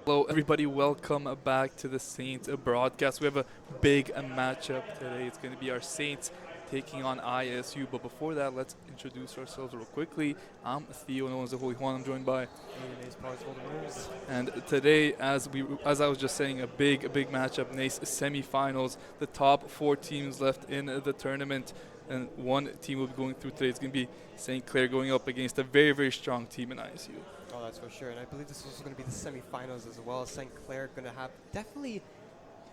Hello, everybody. Welcome back to the Saints broadcast. We have a big matchup today. It's going to be our Saints taking on ISU. But before that, let's introduce ourselves real quickly. I'm Theo, known as the Holy Juan. I'm joined by, and today, as I was just saying, a big matchup. NACE semifinals. The top four teams left in the tournament, and one team will be going through today. It's going to be St. Clair going up against a very strong team in ISU. Oh, that's for sure. And I believe this is also going to be the semifinals as well. St. Clair going to have definitely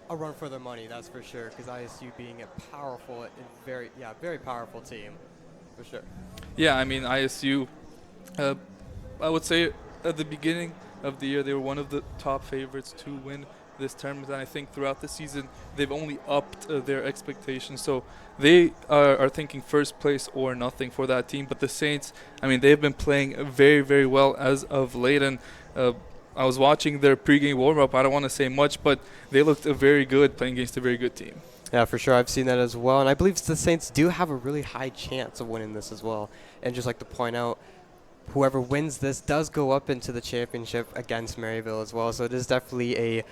a run for their money, that's for sure, because ISU being a powerful and very powerful team, for sure. Yeah, I mean, ISU, I would say at the beginning of the year, they were one of the top favorites to win this tournament. And I think throughout the season, they've only upped their expectations. So they are thinking first place or nothing for that team. But the Saints, I mean, they've been playing very well as of late. And I was watching their pregame warm-up. I don't want to say much, but they looked very good playing against a very good team. Yeah, for sure. I've seen that as well. And I believe the Saints do have a really high chance of winning this as well. And just like to point out, whoever wins this does go up into the championship against Maryville as well. So it is definitely a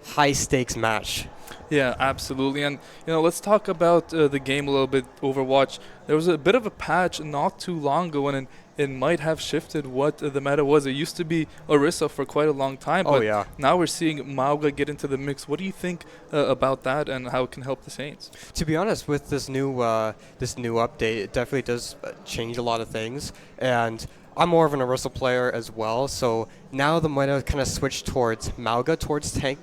high-stakes match. Yeah, absolutely. And, let's talk about the game a little bit, Overwatch. There was a bit of a patch not too long ago, and it might have shifted what the meta was. It used to be Orisa for quite a long time, but now we're seeing Mauga get into the mix. What do you think about that and how it can help the Saints? To be honest, with this new update, it definitely does change a lot of things. And I'm more of an Orisa player as well, so now the meta kind of switched towards Mauga, towards tank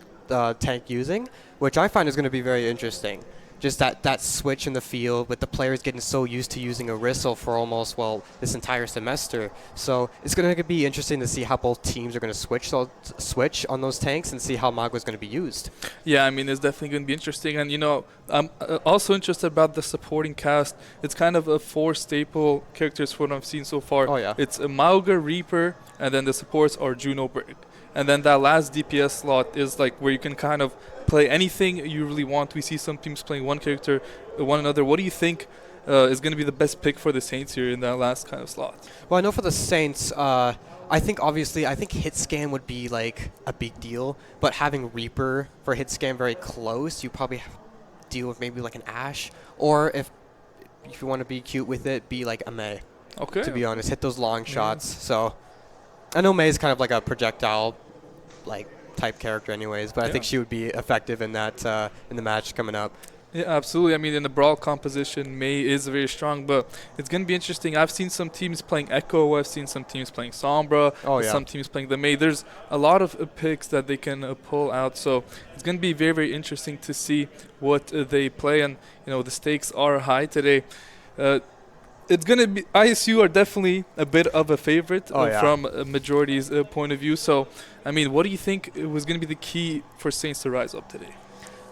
using, which I find is going to be very interesting. Just that switch in the field with the players getting so used to using Orisa for almost, this entire semester. So it's going to be interesting to see how both teams are going to switch on those tanks and see how Mauga is going to be used. Yeah, I mean, it's definitely going to be interesting. And, I'm also interested about the supporting cast. It's kind of a four staple characters for what I've seen so far. Oh, yeah. It's a Mauga, Reaper, and then the supports are Juno Berg. And then that last DPS slot is like where you can kind of play anything you really want. We see some teams playing one character, one another. What do you think is going to be the best pick for the Saints here in that last kind of slot? Well, I know for the Saints, I think hit scan would be like a big deal, but having Reaper for hit scan very close, you probably deal with maybe like an Ashe, or if you want to be cute with it, be like a Mei. Okay. To be honest, hit those long shots. So I know Mei is kind of like a projectile type character anyways, but I think she would be effective in that in the match coming up. Yeah, absolutely. I mean, in the brawl composition, Mei is very strong, but it's going to be interesting. I've seen some teams playing Echo. I've seen some teams playing Sombra. Some teams playing the Mei. There's a lot of picks that they can pull out, so it's going to be very interesting to see what they play. And, the stakes are high today. It's going to be ISU are definitely a bit of a favorite from a majority's point of view. So, I mean, what do you think was going to be the key for Saints to rise up today?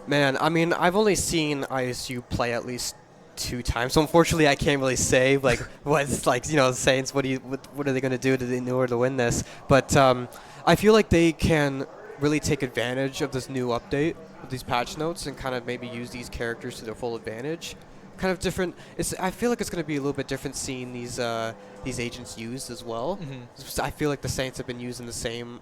Man, I mean, I've only seen ISU play at least 2 times, so unfortunately I can't really say what's the Saints. What are they going to do in order to win this? But I feel like they can really take advantage of this new update, with these patch notes, and kind of maybe use these characters to their full advantage. Kind of different. I feel like it's going to be a little bit different seeing these agents used as well. Mm-hmm. I feel like the Saints have been using the same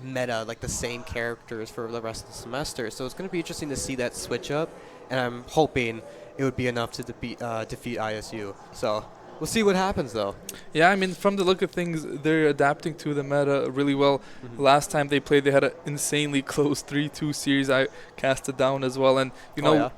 meta, the same characters for the rest of the semester. So it's going to be interesting to see that switch up, and I'm hoping it would be enough to defeat ISU. So we'll see what happens, though. Yeah, I mean, from the look of things, they're adapting to the meta really well. Mm-hmm. Last time they played, they had an insanely close 3-2 series. I cast it down as well. And,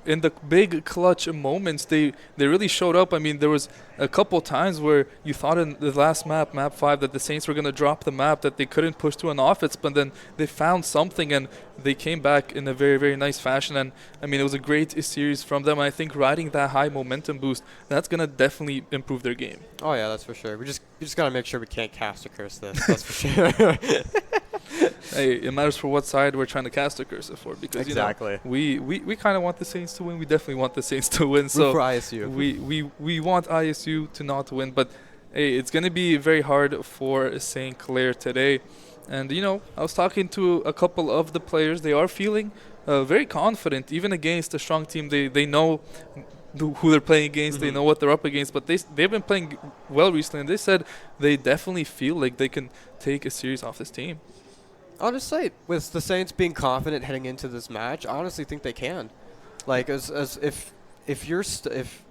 in the big clutch moments, they really showed up. I mean, there was a couple times where you thought in the last map 5, that the Saints were going to drop the map, that they couldn't push through an offense, but then they found something, and they came back in a very nice fashion. And, I mean, it was a great series from them. I think riding that high momentum boost, that's going to definitely improve their game. Oh, yeah, that's for sure. We just got to make sure we can't cast a curse this. That's for sure. Hey, it matters for what side we're trying to cast a curse for, because we kind of want the Saints to win. We definitely want the Saints to win. So for ISU. We want ISU to not win, but hey, it's going to be very hard for St. Clair today. And I was talking to a couple of the players. They are feeling very confident, even against a strong team. They know who they're playing against. Mm-hmm. They know what they're up against, but they've been playing well recently, and they said they definitely feel like they can take a series off this team. Honestly, with the Saints being confident heading into this match, I honestly think they can. Like, as if you're if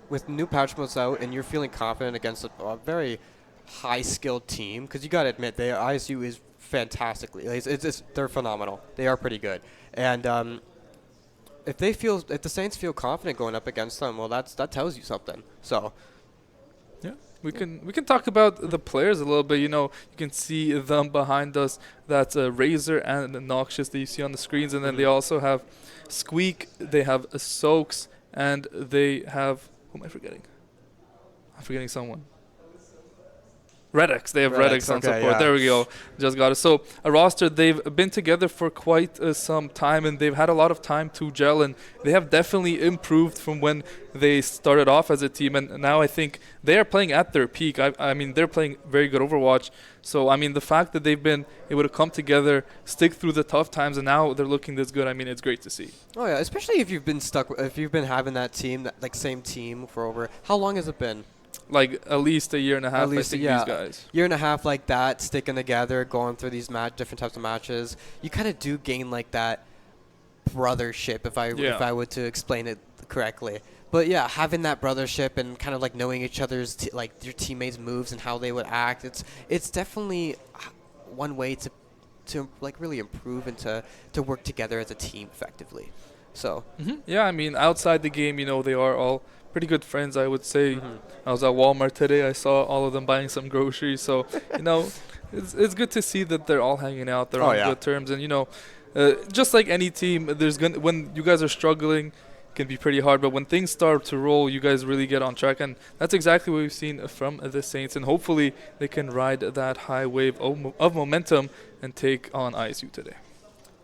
with new patch modes out and you're feeling confident against a very high skilled team, because you gotta admit, ISU is fantastically. They're phenomenal. They are pretty good, and if the Saints feel confident going up against them, well, that tells you something. So. Yeah, we can talk about the players a little bit. You know, you can see them behind us. That's Razor and Noxious that you see on the screens, and then they also have Squeak. They have Soaks, and they have, who am I forgetting? I'm forgetting someone. Redx. They have Redx on support. Yeah. There we go. Just got it. So a roster, they've been together for quite some time, and they've had a lot of time to gel, and they have definitely improved from when they started off as a team. And now I think they are playing at their peak. I mean, they're playing very good Overwatch. So, I mean, the fact that they've been able to come together, stick through the tough times, and now they're looking this good, I mean, it's great to see. Oh, yeah, especially if you've been having that team, that same team for over, how long has it been? Like at least a year and a half, I think, these guys. Year and a half like that, sticking together, going through these different types of matches. You kind of do gain like that brothership, if I were to explain it correctly. But yeah, having that brothership and kind of like knowing each other's your teammates' moves and how they would act, it's definitely one way to like really improve and to work together as a team effectively. So yeah, I mean, outside the game, you know, they are all pretty good friends, I would say. I was at Walmart today. I saw all of them buying some groceries. So, you know, it's good to see that they're all hanging out. They're on good terms. And, you know, just like any team, when you guys are struggling, it can be pretty hard. But when things start to roll, you guys really get on track. And that's exactly what we've seen from the Saints. And hopefully they can ride that high wave of momentum and take on ISU today.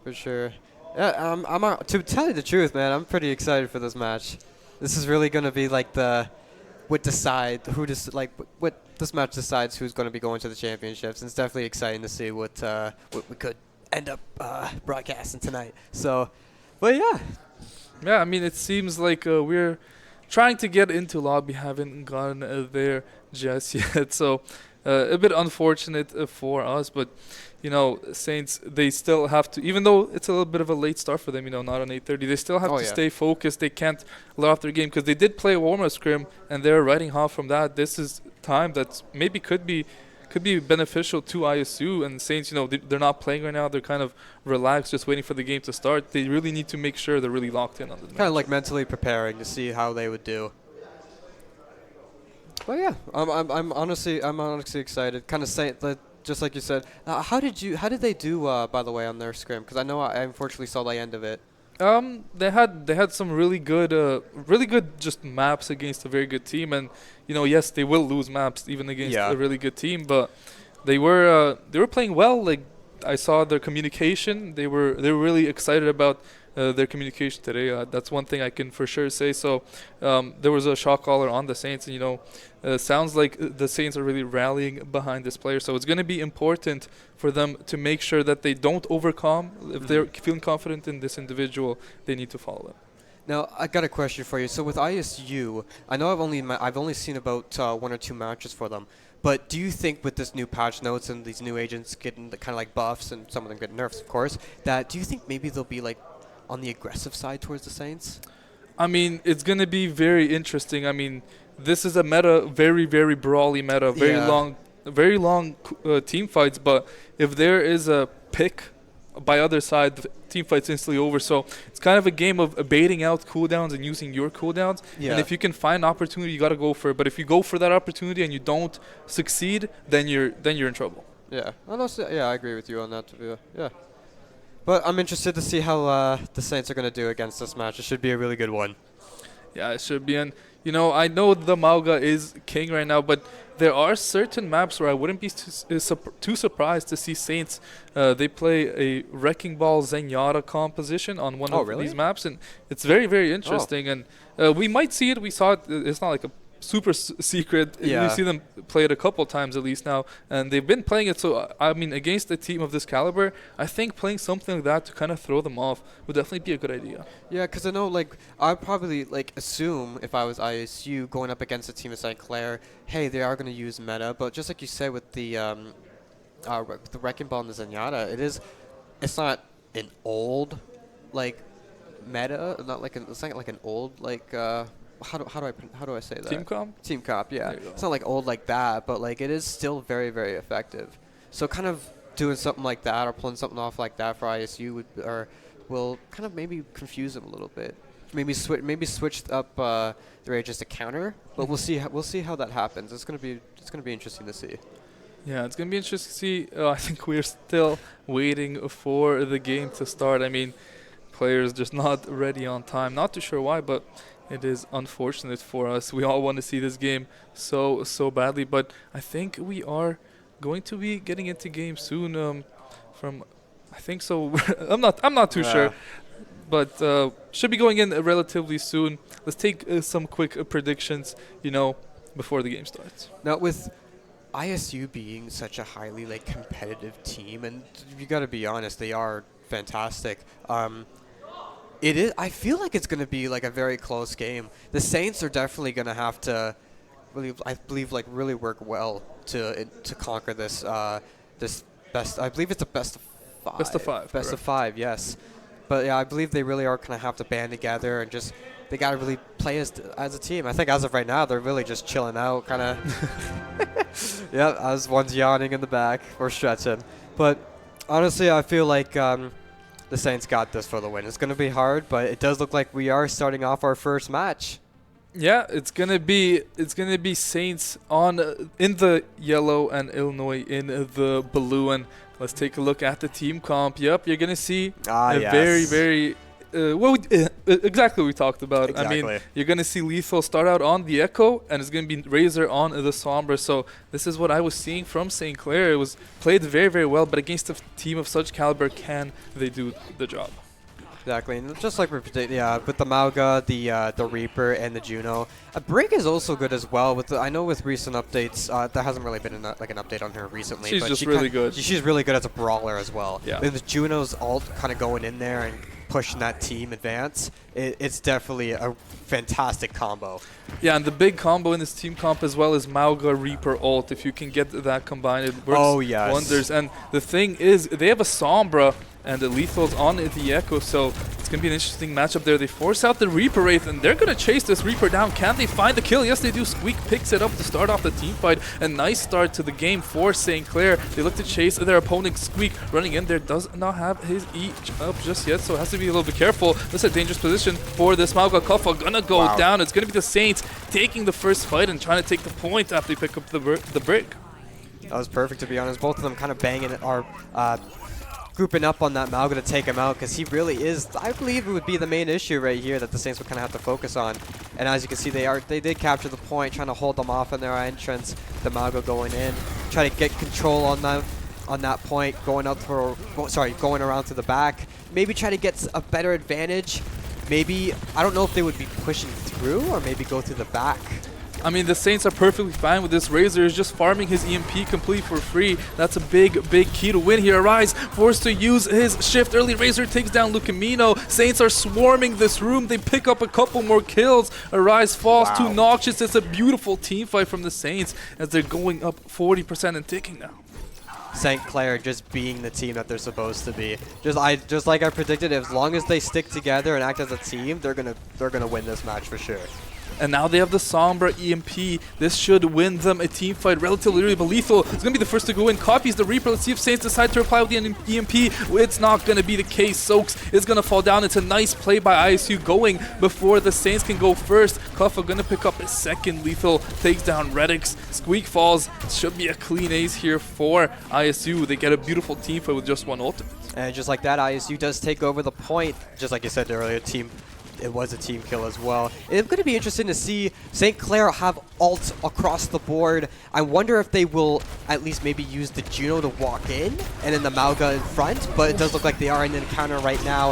For sure. Yeah, to tell you the truth, man, I'm pretty excited for this match. This is really going to be like what this match decides who's going to be going to the championships. And it's definitely exciting to see what we could end up broadcasting tonight. So, but yeah. Yeah, I mean, it seems like we're trying to get into lobby, haven't gotten there just yet. So, a bit unfortunate for us, but you know, Saints, they still have to, even though it's a little bit of a late start for them, you know, not on 8:30, they still have to stay focused. They can't let off their game because they did play a warm-up scrim, and they're riding hot from that. This is time that maybe could be beneficial to ISU, and Saints, you know, they're not playing right now. They're kind of relaxed, just waiting for the game to start. They really need to make sure they're really locked in on this match. Kind of like mentally preparing to see how they would do. Well, yeah, I'm honestly excited. Kind of saying that, just like you said. How did they do by the way on their scrim? Because I know I unfortunately saw the end of it. They had some really good just maps against a very good team, and you know, yes, they will lose maps even against a really good team, but they were playing well. Like I saw their communication. They were really excited about their communication today. That's one thing I can for sure say. So there was a shot caller on the Saints, and you know, sounds like the Saints are really rallying behind this player. So it's going to be important for them to make sure that they don't overcome. If they're feeling confident in this individual, they need to follow him. Now I got a question for you. So with ISU, I know I've only seen about 1 or 2 matches for them. But do you think with this new patch notes and these new agents getting the kind of like buffs and some of them get nerfs, of course, do you think maybe they'll be like on the aggressive side towards the Saints? I mean, it's going to be very interesting. I mean, this is a meta, very, very brawly meta, very long team fights. But if there is a pick by other side, the team fight's instantly over. So it's kind of a game of baiting out cooldowns and using your cooldowns. Yeah. And if you can find an opportunity, you got to go for it. But if you go for that opportunity and you don't succeed, then you're in trouble. Yeah, I agree with you on that. Yeah. But I'm interested to see how the Saints are going to do against this match. It should be a really good one. Yeah, it should be. And, you know, I know the Mauga is king right now, but there are certain maps where I wouldn't be too surprised to see Saints. They play a Wrecking Ball Zenyatta composition on one of these maps, and it's very, very interesting. And we might see it. We saw it. It's not like a super secret. Yeah. You see them play it a couple times at least now, and they've been playing it. So I mean, against a team of this caliber, I think playing something like that to kind of throw them off would definitely be a good idea. Yeah, because I know, like, I'd probably like assume if I was ISU going up against a team of Clair, hey, they are going to use meta. But just like you said with the the Wrecking Ball and the Zenyatta, it's not an old, like, meta, not like it's not like an old, like, how do I say that? Team comp? Team comp, yeah. It's not like old like that, but like it is still very, very effective. So kind of doing something like that or pulling something off like that for ISU will kind of maybe confuse them a little bit. Maybe switch up the rate just to counter, but we'll see how that happens. It's gonna be interesting to see. Yeah, it's gonna be interesting to see. I think we're still waiting for the game to start. I mean, players just not ready on time. Not too sure why, but it is unfortunate for us. We all want to see this game so badly, but I think we are going to be getting into game soon. I think so. I'm not too sure, but should be going in relatively soon. Let's take some quick predictions. Before the game starts. Now with ISU being such a highly like competitive team, and you got to be honest, they are fantastic. It is. I feel like it's going to be like a very close game. The Saints are definitely going to have to, I believe, like really work well to conquer this this best. I believe it's a best of 5. Best of 5. Best of 5. Yes. But yeah, I believe they really are going to have to band together and just they got to really play as a team. I think as of right now, they're really just chilling out, kind of. Yeah, as one's yawning in the back or stretching. But honestly, I feel like. The Saints got this for the win. It's going to be hard, but it does look like we are starting off our first match. Yeah, it's gonna be Saints in the yellow and Illinois in the blue. And let's take a look at the team comp. Yep, you're gonna see very, very exactly what we talked about. Exactly. I mean, you're going to see Lethal start out on the Echo, and it's going to be Razor on the Sombra. So this is what I was seeing from St. Clair. It was played very, very well, but against a team of such caliber, can they do the job? Exactly, and just like we predicted, yeah, with the Mauga, the Reaper, and the Juno. Brig is also good as well. I know with recent updates, there hasn't really been an update on her recently. She's but just really good. She's really good as a brawler as well. Yeah. And the Juno's ult kind of going in there and pushing that team advance, it's definitely a fantastic combo. Yeah, and the big combo in this team comp as well is Mauga Reaper ult. If you can get that combined, it works wonders. And the thing is, they have a Sombra and the Lethal's on the Echo, so it's going to be an interesting matchup there. They force out the Reaper Wraith, and they're going to chase this Reaper down. Can they find the kill? Yes, they do. Squeak picks it up to start off the team fight. A nice start to the game for St. Clair. They look to chase their opponent. Squeak running in there does not have his E up just yet, so has to be a little bit careful. This is a dangerous position for this Mauga Kuffa. Gonna go down. It's going to be the Saints taking the first fight and trying to take the point after they pick up the brick. That was perfect, to be honest. Both of them kind of banging it, grouping up on that Mauga to take him out, because he really is, I believe it would be the main issue right here that the Saints would kind of have to focus on. And as you can see, they did capture the point, trying to hold them off in their entrance. The Mauga going in, try to get control on that point, going around to the back. Maybe try to get a better advantage. Maybe, I don't know if they would be pushing through or maybe go through the back. I mean, the Saints are perfectly fine with this. Razor is just farming his EMP complete for free. That's a big, big key to win here. Arise forced to use his shift early. Razor takes down Lucamino. Saints are swarming this room. They pick up a couple more kills. Arise falls to Noxious. It's a beautiful team fight from the Saints as they're going up 40% and ticking now. St. Clair just being the team that they're supposed to be. Just like I predicted, as long as they stick together and act as a team, they're gonna win this match for sure. And now they have the Sombra EMP. This should win them a team fight relatively early, but Lethal is going to be the first to go in. Copies the Reaper. Let's see if Saints decide to reply with the EMP. It's not going to be the case. Soaks is going to fall down. It's a nice play by ISU going before the Saints can go first. Kuffa going to pick up a second. Lethal takes down Redix. Squeak falls. Should be a clean ace here for ISU. They get a beautiful team fight with just one ultimate. And just like that, ISU does take over the point. Just like you said earlier, it was a team kill as well. It's going to be interesting to see St. Clair have ult across the board. I wonder if they will at least maybe use the Juno to walk in and then the Mauga in front, but it does look like they are in an encounter right now.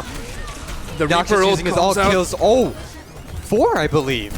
The Reaper using his ult kills. Oh, 4, I believe.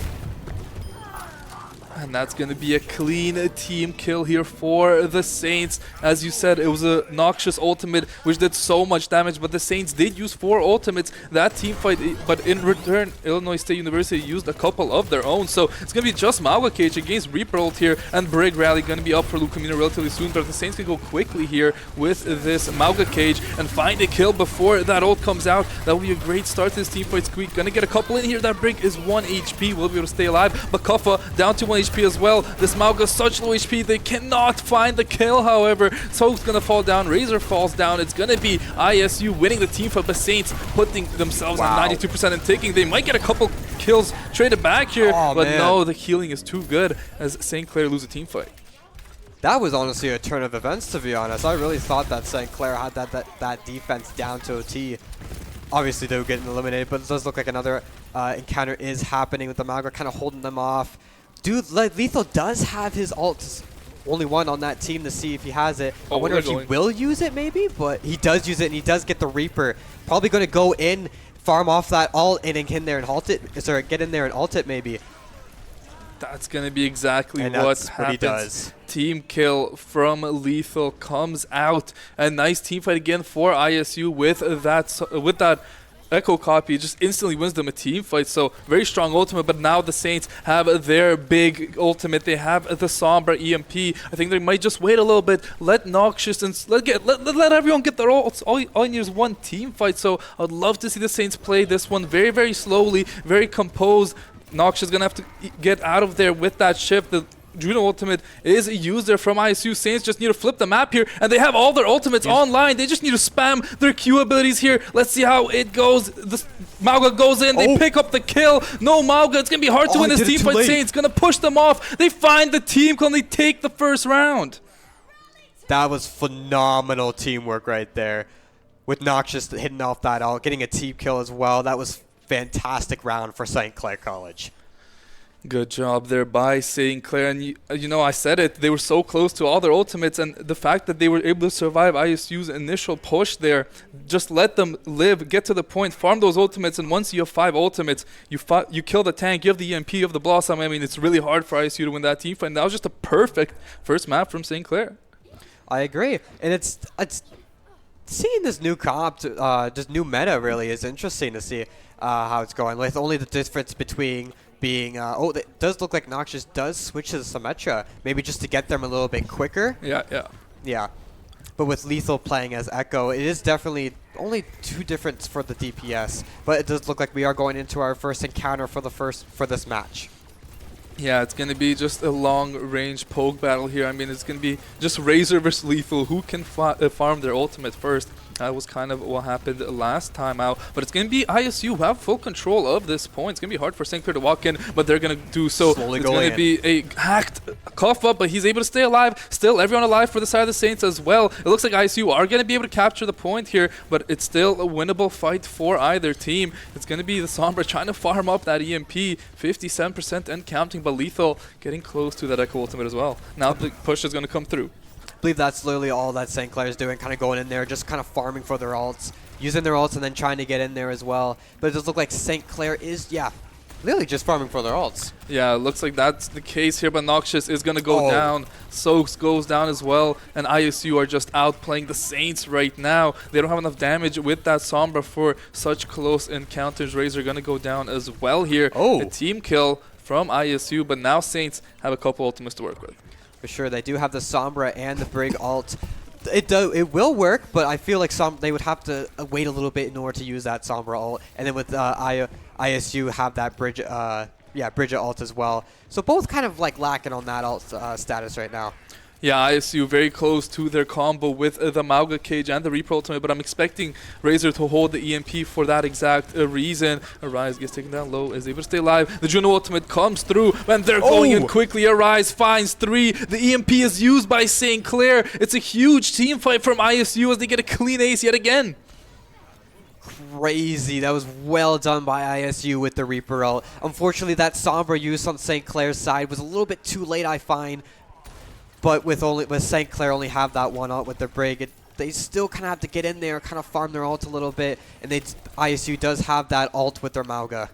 And that's going to be a clean team kill here for the Saints. As you said, it was a Noxious ultimate, which did so much damage, but the Saints did use 4 ultimates that team fight, but in return, Illinois State University used a couple of their own. So it's going to be just Mauga Cage against Reaper ult here, and Brig Rally going to be up for Luke Camino relatively soon, but the Saints can go quickly here with this Mauga Cage and find a kill before that ult comes out. That will be a great start to this team fight. Squeak going to get a couple in here. That Brig is 1 HP, will be able to stay alive, but Kuffa down to 1 HP as well. This Mauga such low HP, they cannot find the kill, however. Soak's gonna fall down, Razor falls down. It's gonna be ISU winning the team fight, but Saints putting themselves on 92% and taking. They might get a couple kills traded back here, but no, the healing is too good as St. Clair lose a team fight. That was honestly a turn of events, to be honest. I really thought that St. Clair had that defense down to a T. Obviously, they were getting eliminated, but it does look like another encounter is happening with the Mauga kind of holding them off. Dude, Lethal does have his ult. Only one on that team to see if he has it. I wonder if he will use it maybe, but he does use it, and he does get the Reaper. Probably going to go in, farm off that ult, and get in there and ult it. Sorry, get in there and ult it maybe. That's going to be exactly what happens. He does. Team kill from Lethal comes out. A nice team fight again for ISU with that Echo copy. Just instantly wins them a team fight. So very strong ultimate, but now the Saints have their big ultimate. They have the Sombra EMP. I think they might just wait a little bit, let Noxious and let everyone get their ults. All you need is one team fight. So I'd love to see the Saints play this one very, very slowly, very composed. Noxious is going to have to get out of there with that shift. The Juno ultimate is a user from ISU. Saints just need to flip the map here, and they have all their ultimates online. They just need to spam their Q abilities here. Let's see how it goes. The Mauga goes in. They pick up the kill. No Mauga. It's going to be hard to win this team fight. Saints going to push them off. They find the team kill, and they take the first round. That was phenomenal teamwork right there. With Noxious hitting off that ult, getting a team kill as well. That was fantastic round for St. Clair College. Good job there by St. Clair. And you know, I said it, they were so close to all their ultimates, and the fact that they were able to survive ISU's initial push there, just let them live, get to the point, farm those ultimates, and once you have 5 ultimates, you kill the tank, you have the EMP, you have the Blossom. I mean, it's really hard for ISU to win that team fight, and that was just a perfect first map from St. Clair. I agree. And it's seeing this new comp, this new meta really is interesting to see how it's going. With only the difference between being, it does look like Noxious does switch to the Symmetra, maybe just to get them a little bit quicker. Yeah. But with Lethal playing as Echo, it is definitely only 2 difference for the DPS. But it does look like we are going into our first encounter for this match. Yeah, it's going to be just a long-range poke battle here. I mean, it's going to be just Razor versus Lethal. Who can farm their ultimate first? That was kind of what happened last time out. But it's going to be ISU who have full control of this point. It's going to be hard for St. Clair to walk in, but they're going to do so. Slowly it's going to be a hacked cough up, but he's able to stay alive. Still, everyone alive for the side of the Saints as well. It looks like ISU are going to be able to capture the point here, but it's still a winnable fight for either team. It's going to be the Sombra trying to farm up that EMP, 57% and counting, but Lethal getting close to that Echo ultimate as well. Now the push is going to come through. I believe that's literally all that St. Clair is doing, kind of going in there, just kind of farming for their ults, using their ults and then trying to get in there as well. But it does look like St. Clair is, literally just farming for their ults. Yeah, it looks like that's the case here, but Noxious is going to go down. Soaks goes down as well, and ISU are just outplaying the Saints right now. They don't have enough damage with that Sombra for such close encounters. Razor going to go down as well here. A team kill from ISU, but now Saints have a couple ultimates to work with. For sure, they do have the Sombra and the Brig ult. It will work, but I feel like they would have to wait a little bit in order to use that Sombra ult. And then with ISU have that Bridget ult as well. So both kind of like lacking on that ult status right now. Yeah, ISU very close to their combo with the Mauga Cage and the Reaper ultimate, but I'm expecting Razor to hold the EMP for that exact reason. Arise gets taken down low, is able to stay alive. The Juno ultimate comes through, and they're going in quickly. Arise finds 3. The EMP is used by St. Clair. It's a huge team fight from ISU as they get a clean ace yet again. Crazy. That was well done by ISU with the Reaper ult. Unfortunately, that Sombra use on St. Clair's side was a little bit too late, I find. But with St. Clair only have that one ult with their Brig, they still kind of have to get in there, kind of farm their ult a little bit, and ISU does have that ult with their Mauga.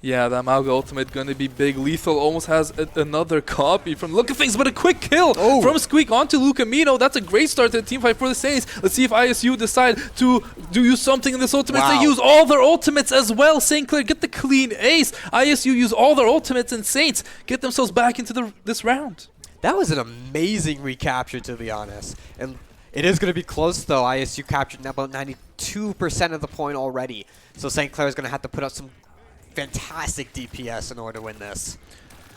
Yeah, that Mauga ultimate going to be big. Lethal almost has another copy from Look at Things, but a quick kill from Squeak onto Lucamino. That's a great start to the team fight for the Saints. Let's see if ISU decide to use something in this ultimate. They use all their ultimates as well. St. Clair get the clean ace. ISU use all their ultimates, and Saints get themselves back into this round. That was an amazing recapture, to be honest. And it is going to be close, though. ISU captured about 92% of the point already. So St. Clair is going to have to put up some fantastic DPS in order to win this.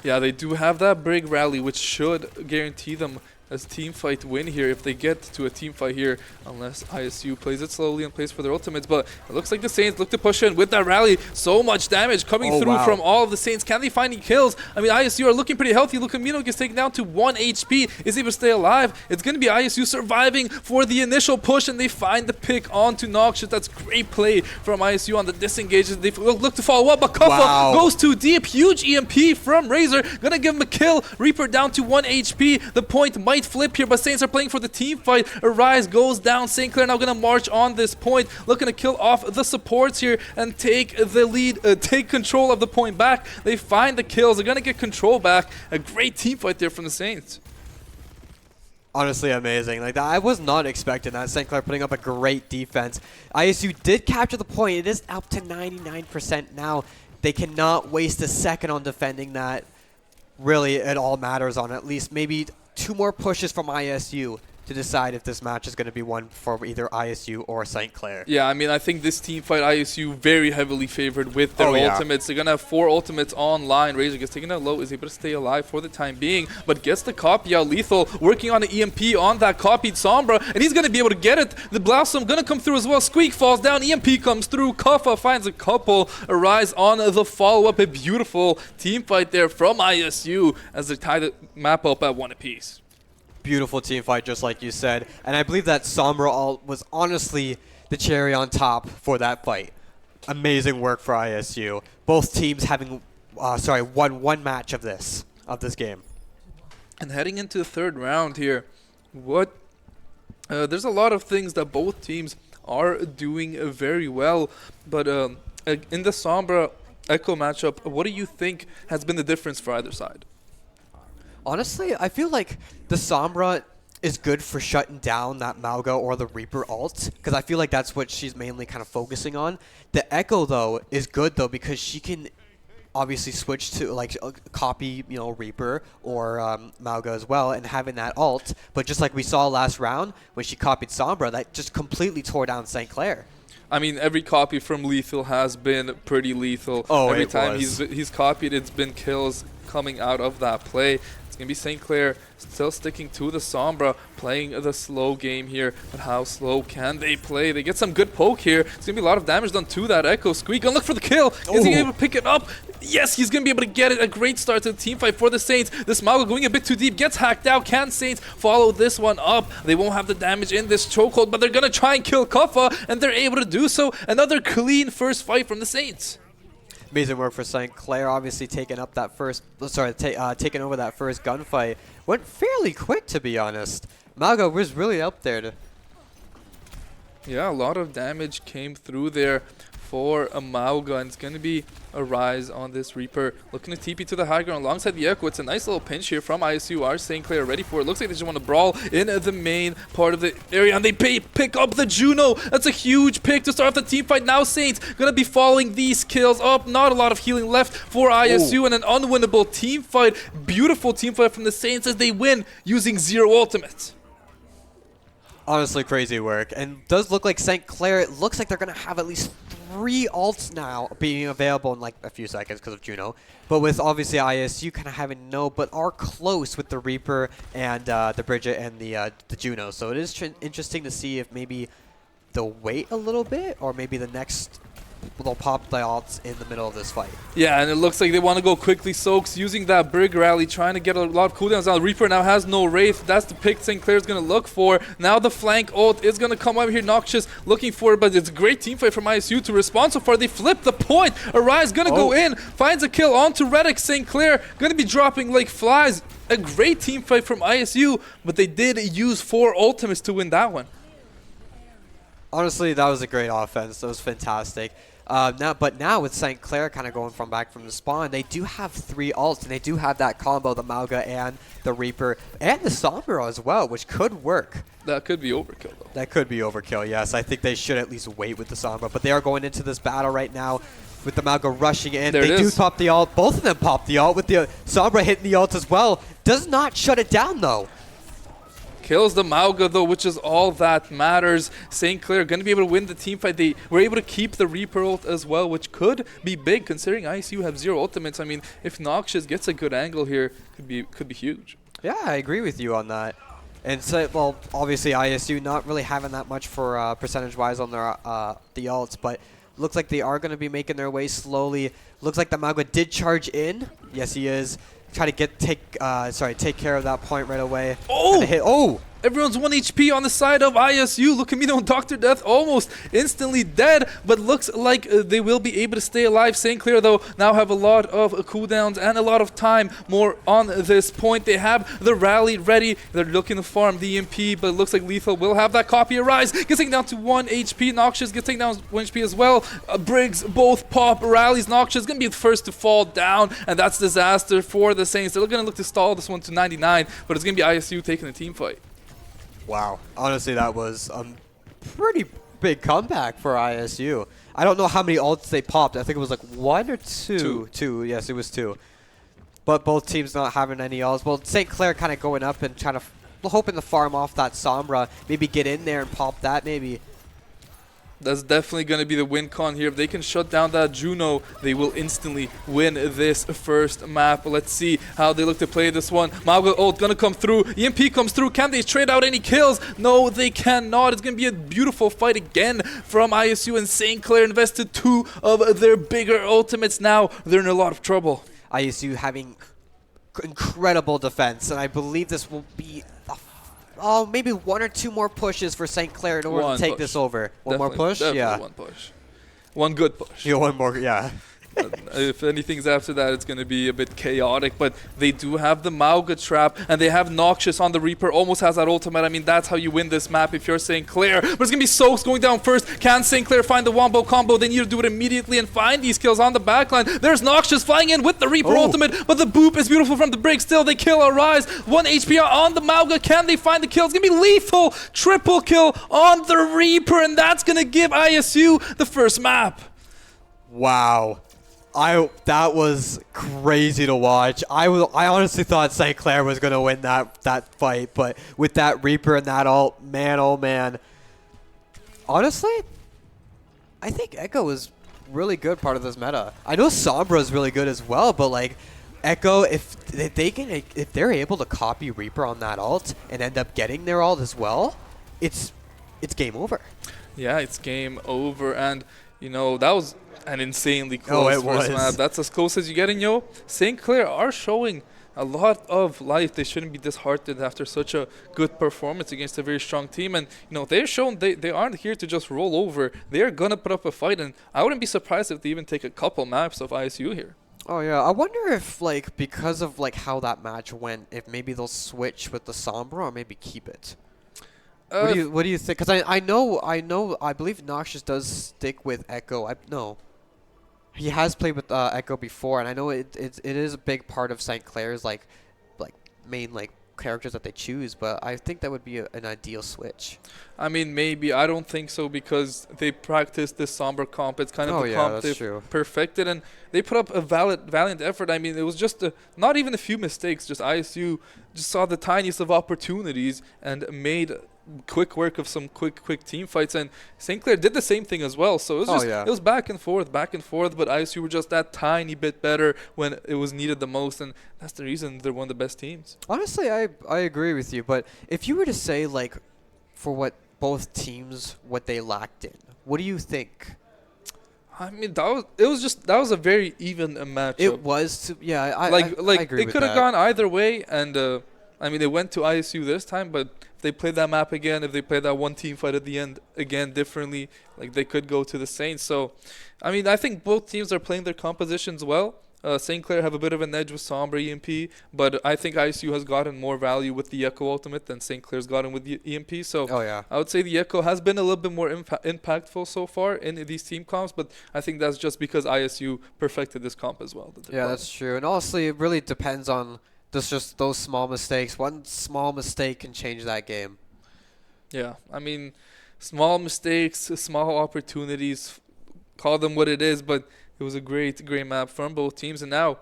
Yeah, they do have that big rally, which should guarantee them a team fight win here if they get to a team fight here, unless ISU plays it slowly and plays for their ultimates. But it looks like the Saints look to push in with that rally. So much damage coming through from all of the Saints. Can they find any kills? I mean, ISU are looking pretty healthy. Lucamino gets taken down to 1 HP. Is he able to stay alive? It's going to be ISU surviving for the initial push, and they find the pick onto Noxious. That's great play from ISU on the disengages. They look to follow up, but Kuffa goes too deep. Huge EMP from Razor. Gonna give him a kill. Reaper down to 1 HP. The point might flip here, but Saints are playing for the team fight. Arise goes down. St. Clair now gonna march on this point, looking to kill off the supports here and take the lead, take control of the point back. They find the kills. They're gonna get control back. A great team fight there from the Saints. Honestly amazing. Like that, I was not expecting that. St. Clair putting up a great defense. ISU did capture the point. It is up to 99% now. They cannot waste a second on defending that. Really, it all matters on at least maybe 2 more pushes from ISU to decide if this match is going to be won for either ISU or St. Clair. Yeah, I mean, I think this team fight, ISU very heavily favored with their ultimates. They're going to have 4 ultimates online. Razor gets taken out low, is able to stay alive for the time being, but gets the copy out. Lethal working on an EMP on that copied Sombra, and he's going to be able to get it. The Blossom going to come through as well. Squeak falls down, EMP comes through. Kuffa finds a couple. Arise on the follow-up. A beautiful team fight there from ISU as they tie the map up at 1 apiece. Beautiful team fight, just like you said. And I believe that Sombra ult was honestly the cherry on top for that fight. Amazing work for ISU. Both teams having, won 1 match of this game. And heading into the 3rd round here, there's a lot of things that both teams are doing very well. But in the Sombra Echo matchup, what do you think has been the difference for either side? Honestly, I feel like the Sombra is good for shutting down that Mauga or the Reaper ult, because I feel like that's what she's mainly kind of focusing on. The Echo, though, is good, though, because she can obviously switch to, like, copy, Reaper or Mauga as well, and having that ult. But just like we saw last round, when she copied Sombra, that just completely tore down St. Clair. I mean, every copy from Lethal has been pretty lethal. Every time he's copied, it's been kills coming out of that play. It's going to be St. Clair still sticking to the Sombra, playing the slow game here. But how slow can they play? They get some good poke here. It's going to be a lot of damage done to that Echo. Squeak gonna look for the kill. Is he able to pick it up? Yes, he's going to be able to get it. A great start to the team fight for the Saints. This Mauga going a bit too deep, gets hacked out. Can Saints follow this one up? They won't have the damage in this chokehold, but they're going to try and kill Kuffa, and they're able to do so. Another clean first fight from the Saints. Amazing work for St. Clair, obviously taking over that first gunfight. Went fairly quick, to be honest. Mauga was really up there. Yeah, a lot of damage came through there for a Mauga, and it's going to be a Rise on this Reaper. Looking to TP to the high ground alongside the Echo. It's a nice little pinch here from ISU. Are St. Clair ready for it? Looks like they just want to brawl in the main part of the area, and they pick up the Juno. That's a huge pick to start off the team fight. Now Saints going to be following these kills up. Not a lot of healing left for ISU, and an unwinnable team fight. Beautiful team fight from the Saints as they win using 0 ultimates. Honestly, crazy work. And does look like St. Clair, it looks like they're going to have at least 3 ults now being available in like a few seconds because of Juno. But with obviously ISU kind of having no, but are close with the Reaper and the Bridget and the Juno. So it is interesting to see if maybe they'll wait a little bit, or maybe the next they'll pop the ults in the middle of this fight. Yeah, and it looks like they want to go quickly. Soaks using that Brig rally, trying to get a lot of cooldowns now. Reaper now has no Wraith. That's the pick St. Clair's going to look for. Now the flank ult is going to come over here. Noxious looking for it, but it's a great team fight from ISU to respond so far. They flip the point. Arise going to go in, finds a kill onto Reddick. St. Clair going to be dropping like flies. A great team fight from ISU, but they did use 4 ultimates to win that one. Honestly, that was a great offense. That was fantastic. Now with St. Clair kind of going from back from the spawn, they do have 3 ults, and they do have that combo, the Mauga and the Reaper, and the Sombra as well, which could work. That could be overkill, though. That could be overkill, yes. I think they should at least wait with the Sombra, but they are going into this battle right now with the Mauga rushing in. They do pop the ult. Both of them pop the ult with the Sombra hitting the ult as well. Does not shut it down, though. Kills the Mauga, though, which is all that matters. St. Clair going to be able to win the team fight. They were able to keep the Reaper ult as well, which could be big considering ISU have 0 ultimates. I mean, if Noxious gets a good angle here, could be huge. Yeah, I agree with you on that. And so, well, obviously ISU not really having that much for percentage-wise on their the ults, but looks like they are going to be making their way slowly. Looks like the Mauga did charge in. Yes, he is. Try to take care of that point right away. Oh! Everyone's 1 HP on the side of ISU. Look at me, though. Dr. Death almost instantly dead, but looks like they will be able to stay alive. St. Clair, though, now have a lot of cooldowns and a lot of time more on this point. They have the rally ready. They're looking to farm the EMP, but it looks like Lethal will have that copy arise. Gets taken down to 1 HP. Noxious gets taken down to 1 HP as well. Briggs both pop. Rallies. Noxious going to be the first to fall down, and that's disaster for the Saints. They're going to look to stall this one to 99, but it's going to be ISU taking the team fight. Wow. Honestly, that was a pretty big comeback for ISU. I don't know how many ults they popped. I think it was like 1 or 2. 2. Yes, it was 2. But both teams not having any ults. Well, St. Clair kind of going up and trying to hoping to farm off that Sombra. Maybe get in there and pop that maybe. That's definitely going to be the win con here. If they can shut down that Juno, they will instantly win this first map. Let's see how they look to play this one. Mauga ult going to come through. EMP comes through. Can they trade out any kills? No, they cannot. It's going to be a beautiful fight again from ISU, and St. Clair invested 2 of their bigger ultimates. Now they're in a lot of trouble. ISU having incredible defense, and I believe this will be maybe 1 or 2 more pushes for St. Clair in order to take this over. One more push? Yeah. 1 push. 1 good push. Yeah, 1 more, yeah. If anything's after that, it's going to be a bit chaotic. But they do have the Mauga trap, and they have Noxious on the Reaper. Almost has that ultimate. I mean, that's how you win this map if you're St. Clair. But it's going to be Soaks going down first. Can St. Clair find the Wombo combo? They need to do it immediately and find these kills on the backline. There's Noxious flying in with the Reaper ultimate, but the boop is beautiful from the break. Still, they kill Arise. 1 HP on the Mauga. Can they find the kill? It's going to be Lethal. Triple kill on the Reaper, and that's going to give ISU the first map. Wow. That was crazy to watch. I honestly thought St. Clair was going to win that fight, but with that Reaper and that ult, man, oh man. Honestly, I think Echo is really good part of this meta. I know Sombra is really good as well, but like Echo, if they're able to copy Reaper on that ult and end up getting their ult as well, it's game over. Yeah, it's game over, and you know that was an insanely close first map. That's as close as you get in, yo. St. Clair are showing a lot of life. They shouldn't be disheartened after such a good performance against a very strong team. And, you know, they're shown they aren't here to just roll over. They're going to put up a fight. And I wouldn't be surprised if they even take a couple maps of ISU here. Oh, yeah. I wonder if, like, because of, like, how that match went, if maybe they'll switch with the Sombra or maybe keep it. What do you think? Because I believe Noxious does stick with Echo. He has played with Echo before, and I know it is a big part of St. Clair's like main characters that they choose. But I think that would be an ideal switch. I mean, maybe. I don't think so because they practiced this Sombra comp. It's kind of the comp they've perfected, and they put up a valiant effort. I mean, it was just not even a few mistakes. Just ISU just saw the tiniest of opportunities and made quick work of some quick team fights, and St. Clair did the same thing as well. So it was it was back and forth, but ISU were just that tiny bit better when it was needed the most, and that's the reason they're one of the best teams. Honestly, I agree with you, but if you were to say like for what both teams what they lacked in, what do you think? I mean, that was a very even matchup. It was, I agree. It could have gone either way, and I mean, it went to ISU this time, but if they played that map again, if they played that one team fight at the end again differently, like they could go to the Saints. So, I mean, I think both teams are playing their compositions well. St. Clair have a bit of an edge with Sombra EMP, but I think ISU has gotten more value with the Echo Ultimate than St. Clair's gotten with the EMP. So Oh yeah. I would say the Echo has been a little bit more impactful so far in these team comps, but I think that's just because ISU perfected this comp as well. Yeah, that's true. And honestly, it really depends on just those small mistakes. One small mistake can change that game. Yeah, I mean, small mistakes, small opportunities, call them what it is, but it was a great map from both teams. And now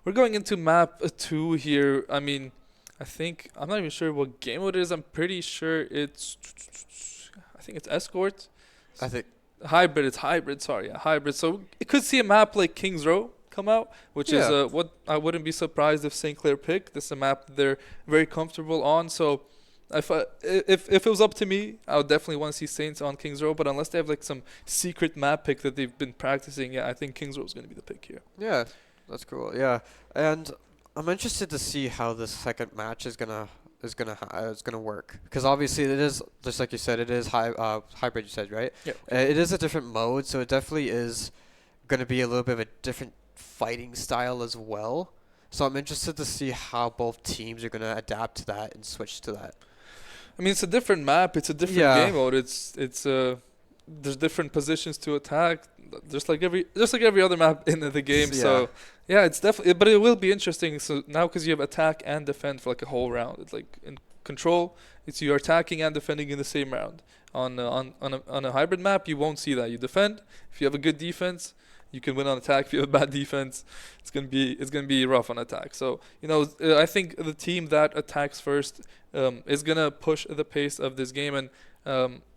we're going into map 2 here. I mean, I'm not even sure what game mode it is. I'm pretty sure I think it's Escort. I think Hybrid. It's hybrid. Sorry, yeah, hybrid. So it could see a map like Kings Row come out, which is what I wouldn't be surprised if St. Clair picked. This is a map they're very comfortable on. So if it was up to me, I would definitely want to see Saints on Kings Row. But unless they have like some secret map pick that they've been practicing, yeah, I think Kings Row is going to be the pick here. Yeah, that's cool. Yeah, and I'm interested to see how this second match is gonna work, because obviously it is, just like you said, it is hybrid. You said, right? Yeah. It is a different mode, so it definitely is gonna be a little bit of a different fighting style as well. So I'm interested to see how both teams are gonna adapt to that and switch to that. I mean, it's a different map. It's a different game mode. It's there's different positions to attack, just like every other map in the game. Yeah. So yeah, it's definitely, but it will be interesting. So now, because you have attack and defend for like a whole round, it's like in control, it's you're attacking and defending in the same round. On a hybrid map, you won't see that. You defend. If you have a good defense, you can win on attack. If you have a bad defense, it's gonna be rough on attack. So I think the team that attacks first is gonna push the pace of this game, and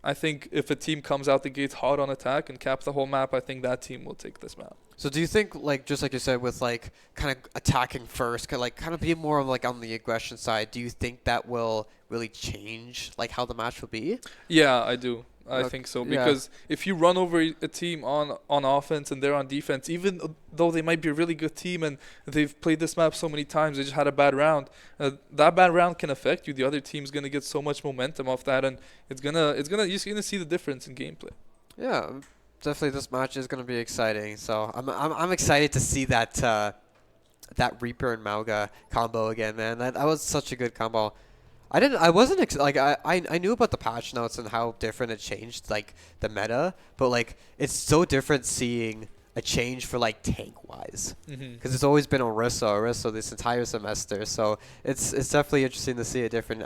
I think if a team comes out the gates hot on attack and caps the whole map, I think that team will take this map. So do you think, like, just like you said, with like kind of attacking first, kind of be more of like on the aggression side, do you think that will really change like how the match will be? Yeah, I do. I think so, because if you run over a team on offense and they're on defense, even though they might be a really good team and they've played this map so many times, they just had a bad round. That bad round can affect you. The other team's gonna get so much momentum off that, and you're gonna see the difference in gameplay. Yeah, definitely. This match is gonna be exciting. So I'm excited to see that that Reaper and Mauga combo again, man. That was such a good combo. I wasn't I knew about the patch notes and how different it changed like the meta, but like it's so different seeing a change for like tank wise, because it's always been Orisa this entire semester. So it's definitely interesting to see a different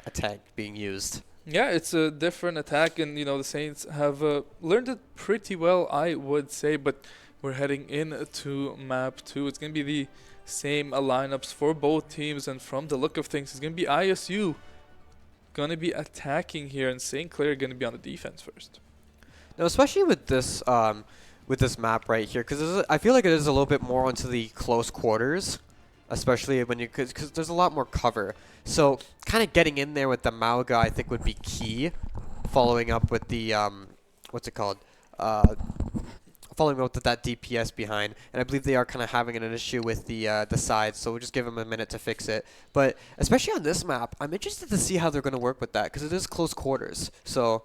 attack being used. Yeah, it's a different attack, and the Saints have learned it pretty well, I would say. But we're heading into map 2. It's gonna be the same lineups for both teams, and from the look of things, it's gonna be ISU gonna be attacking here, and St. Clair gonna be on the defense first. Now, especially with this map right here, because I feel like it is a little bit more onto the close quarters, especially when because there's a lot more cover. So kind of getting in there with the Mauga, I think, would be key. Following up with the what's it called? Following up with that DPS behind, and I believe they are kind of having an issue with the sides, so we'll just give them a minute to fix it. But especially on this map, I'm interested to see how they're going to work with that, because it is close quarters. So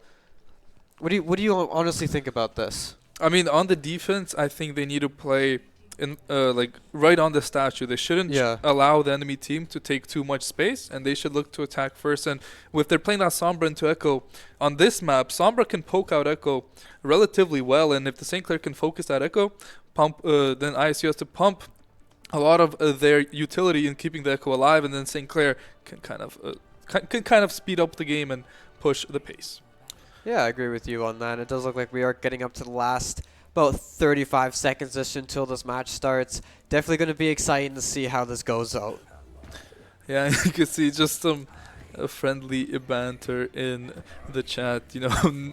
what do you honestly think about this? I mean, on the defense, I think they need to play in like right on the statue. They shouldn't allow the enemy team to take too much space, and they should look to attack first. And if they're playing that Sombra into Echo on this map, Sombra can poke out Echo relatively well, and if the St. Clair can focus that Echo, then ISU has to pump a lot of their utility in keeping the Echo alive, and then St. Clair can kind of speed up the game and push the pace. Yeah, I agree with you on that. It does look like we are getting up to the last about 35 seconds-ish until this match starts. Definitely going to be exciting to see how this goes out. Yeah, you can see just some friendly banter in the chat.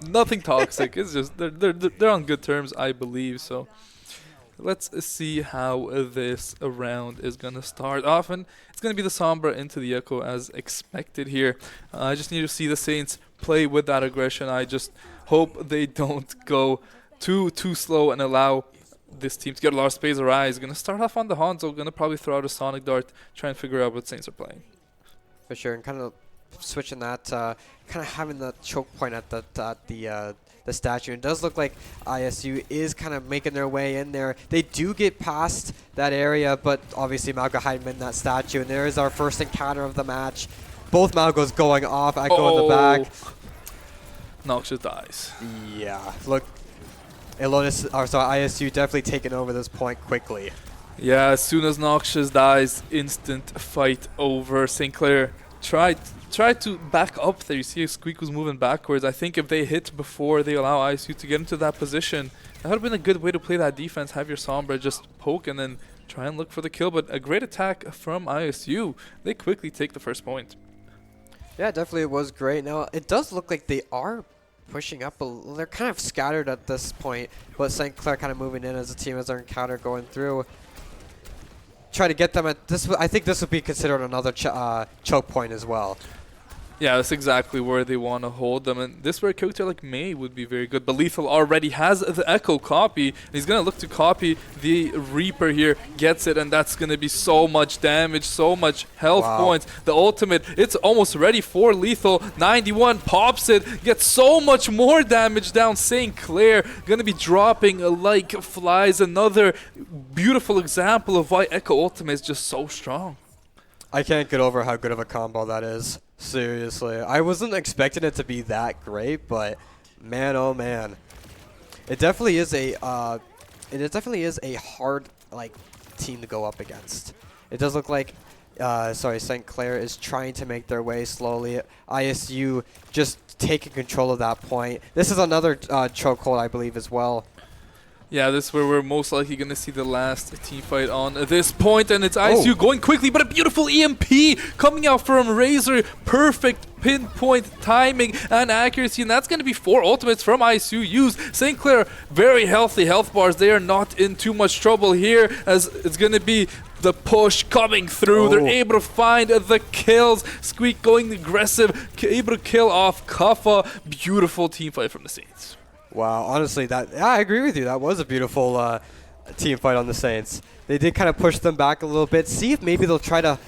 Nothing toxic. It's just they're on good terms, I believe. So let's see how this round is going to start off. And it's going to be the Sombra into the Echo as expected here. I just need to see the Saints play with that aggression. I just hope they don't go too slow and allow this team to get a lot of space. Arise going to start off on the Hanzo, going to probably throw out a Sonic Dart, try and figure out what Saints are playing. For sure, and kind of switching that, kind of having that choke point at the the statue. It does look like ISU is kind of making their way in there. They do get past that area, but obviously Malga hiding in that statue. And there is our first encounter of the match. Both Malgos going off. Echo in the back. Noxious dies. Yeah, look. ISU definitely taking over this point quickly. Yeah, as soon as Noxious dies, instant fight over. St. Clair tried to back up there. You see Squeak was moving backwards. I think if they hit before they allow ISU to get into that position, that would have been a good way to play that defense. Have your Sombra just poke and then try and look for the kill. But a great attack from ISU. They quickly take the first point. Yeah, definitely it was great. Now, it does look like they are pushing up. They're kind of scattered at this point, but St. Clair kind of moving in as a team as their encounter going through. Try to get them at this. I think this would be considered another choke point as well. Yeah, that's exactly where they want to hold them. And this where a character like May would be very good. But Lethal already has the Echo copy. And he's going to look to copy the Reaper here. Gets it, and that's going to be so much damage, so much health points. The ultimate, it's almost ready for Lethal. 91 pops it, gets so much more damage down. St. Clair going to be dropping like flies. Another beautiful example of why Echo ultimate is just so strong. I can't get over how good of a combo that is. Seriously, I wasn't expecting it to be that great, but man, oh man, it definitely is a hard team to go up against. It does look like St. Clair is trying to make their way slowly. ISU just taking control of that point. This is another chokehold, I believe, as well. Yeah, this is where we're most likely going to see the last team fight on this point, and it's ISU going quickly, but a beautiful EMP coming out from Razor. Perfect pinpoint timing and accuracy, and that's going to be 4 ultimates from ISU used. St. Clair, very healthy health bars. They are not in too much trouble here, as it's going to be the push coming through. They're able to find the kills. Squeak going aggressive, able to kill off Kuffa. Beautiful team fight from the Saints. Wow, honestly, I agree with you. That was a beautiful team fight on the Saints. They did kind of push them back a little bit. See if maybe they'll try to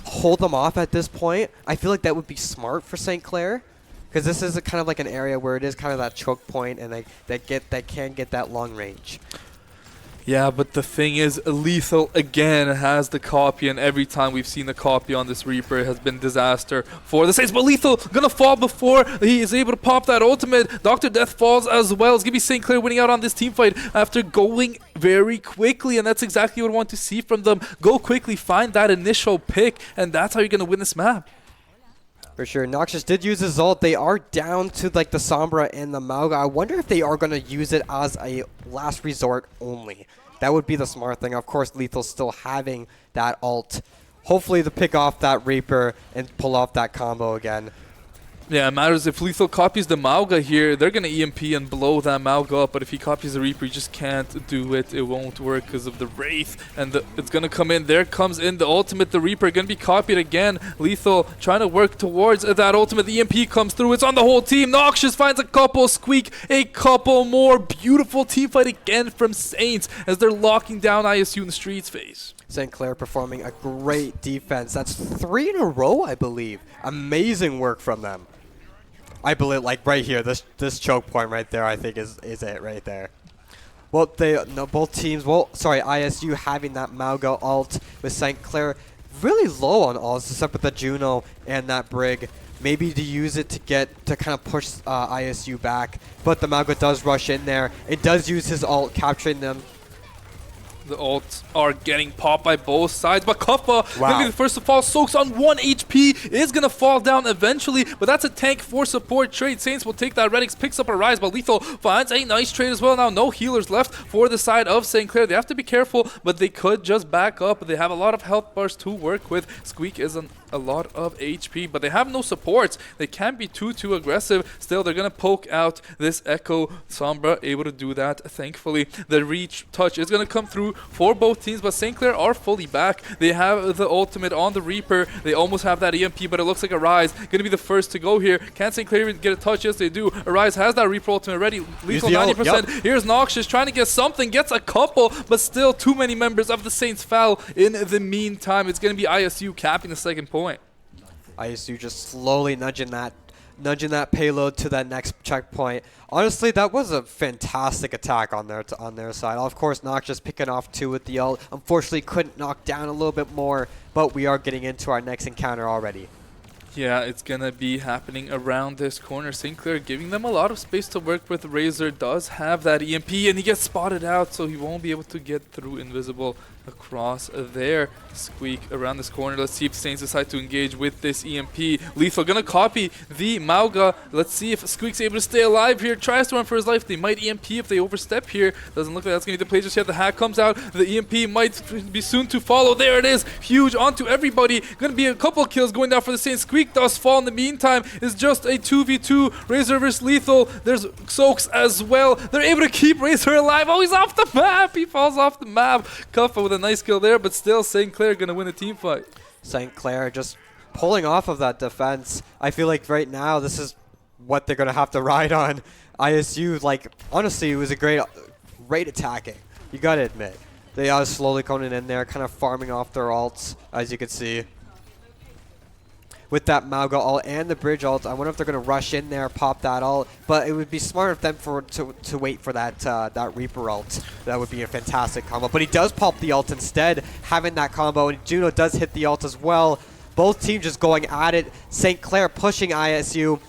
hold them off at this point. I feel like that would be smart for St. Clair, because this is kind of like an area where it is kind of that choke point, and they can get that long range. Yeah, but the thing is, Lethal again has the copy, and every time we've seen the copy on this Reaper, it has been disaster for the Saints. But Lethal gonna fall before he is able to pop that ultimate. Dr. Death falls as well. It's gonna be St. Clair winning out on this team fight after going very quickly, and that's exactly what I want to see from them. Go quickly, find that initial pick, and that's how you're gonna win this map. For sure. Noxious did use his ult. They are down to the Sombra and the Malga. I wonder if they are going to use it as a last resort only. That would be the smart thing. Of course, Lethal still having that ult. Hopefully to pick off that Reaper and pull off that combo again. Yeah, it matters if Lethal copies the Malga here, they're going to EMP and blow that Malga up, but if he copies the Reaper, he just can't do it. It won't work because of the Wraith, and it's going to come in. There comes in the ultimate, the Reaper, going to be copied again. Lethal trying to work towards that ultimate. The EMP comes through. It's on the whole team. Noxious finds a couple. Squeak, a couple more. Beautiful team fight again from Saints as they're locking down ISU in the streets phase. St. Clair performing a great defense. That's 3 in a row, I believe. Amazing work from them. I believe, right here, this choke point right there, I think is it right there. Well, both teams, ISU having that Malga ult with St. Clair really low on ults, except with the Juno and that Brig. Maybe to use it to kind of push ISU back, but the Malga does rush in there. It does use his ult, capturing them. The ults are getting popped by both sides, but Kuffa gonna be the first to fall. Soaks on 1 HP, is gonna fall down eventually, but that's a tank for support trade. Saints will take that. Redix picks up a rise, but Lethal finds a nice trade as well. Now no healers left for the side of St. Clair. They have to be careful, but they could just back up. They have a lot of health bars to work with. Squeak is a lot of HP, but they have no supports. They can't be too aggressive. Still, they're gonna poke out this Echo. Sombra able to do that, thankfully. The reach touch is gonna come through for both teams, but St. Clair are fully back. They have the ultimate on the Reaper. They almost have that EMP, but it looks like Arise gonna be the first to go here. Can St. Clair even get a touch? Yes, they do. Arise has that Reaper ultimate ready. Lethal 90%. Yep. Here's Noxious trying to get something, gets a couple, but still too many members of the Saints fell. In the meantime, it's gonna be ISU capping the second point. ISU just slowly nudging that nudging that payload to that next checkpoint. Honestly, that was a fantastic attack on their side. Of course, Nox just picking off 2 with the ult. Unfortunately, couldn't knock down a little bit more, but we are getting into our next encounter already. Yeah, it's going to be happening around this corner. St. Clair giving them a lot of space to work with. Razor does have that EMP, and he gets spotted out, so he won't be able to get through invisible across there. Squeak around this corner. Let's see if Saints decide to engage with this EMP. Lethal gonna copy the Mauga. Let's see if Squeak's able to stay alive here. Tries to run for his life. They might EMP if they overstep here. Doesn't look like that's gonna be the play just yet. The hack comes out. The EMP might be soon to follow. There it is. Huge onto everybody. Gonna be a couple kills going down for the Saints. Squeak does fall in the meantime. It's just a 2v2. Razor versus Lethal. There's Soaks as well. They're able to keep Razor alive. Oh, he's off the map. He falls off the map. Kuffa with a nice kill there, but still St. Clair gonna win a team fight. St. Clair just pulling off of that defense. I feel like right now this is what they're gonna have to ride on. ISU, like, honestly, it was a great attacking. You gotta admit. They are slowly coming in there, kind of farming off their ults, as you can see. With that Mauga ult and the bridge ult, I wonder if they're going to rush in there, pop that ult. But it would be smart of them to wait for that Reaper ult. That would be a fantastic combo. But he does pop the ult instead, having that combo. And Juno does hit the ult as well. Both teams just going at it. St. Clair pushing ISU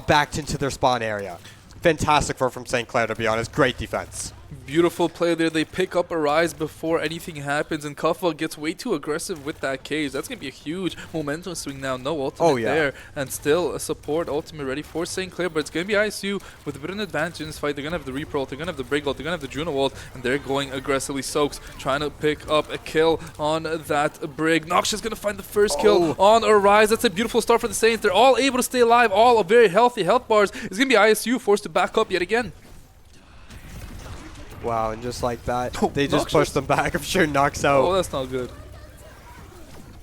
back into their spawn area. Fantastic from St. Clair, to be honest. Great defense. Beautiful play there. They pick up a rise before anything happens, and Kuffa gets way too aggressive with that cage. That's going to be a huge momentum swing now. No ultimate there, and still a support ultimate ready for St. Clair, but it's going to be ISU with a bit of an advantage in this fight. They're going to have the Reaper ult, they're going to have the Brig ult, they're going to have the Juno ult, and they're going aggressively. Soaks trying to pick up a kill on that Brig. Nox is going to find the first kill on a rise. That's a beautiful start for the Saints. They're all able to stay alive, all very healthy health bars. It's going to be ISU forced to back up yet again. Wow, and just like that, they just pushed them back. I'm sure Nox out. Oh, that's not good.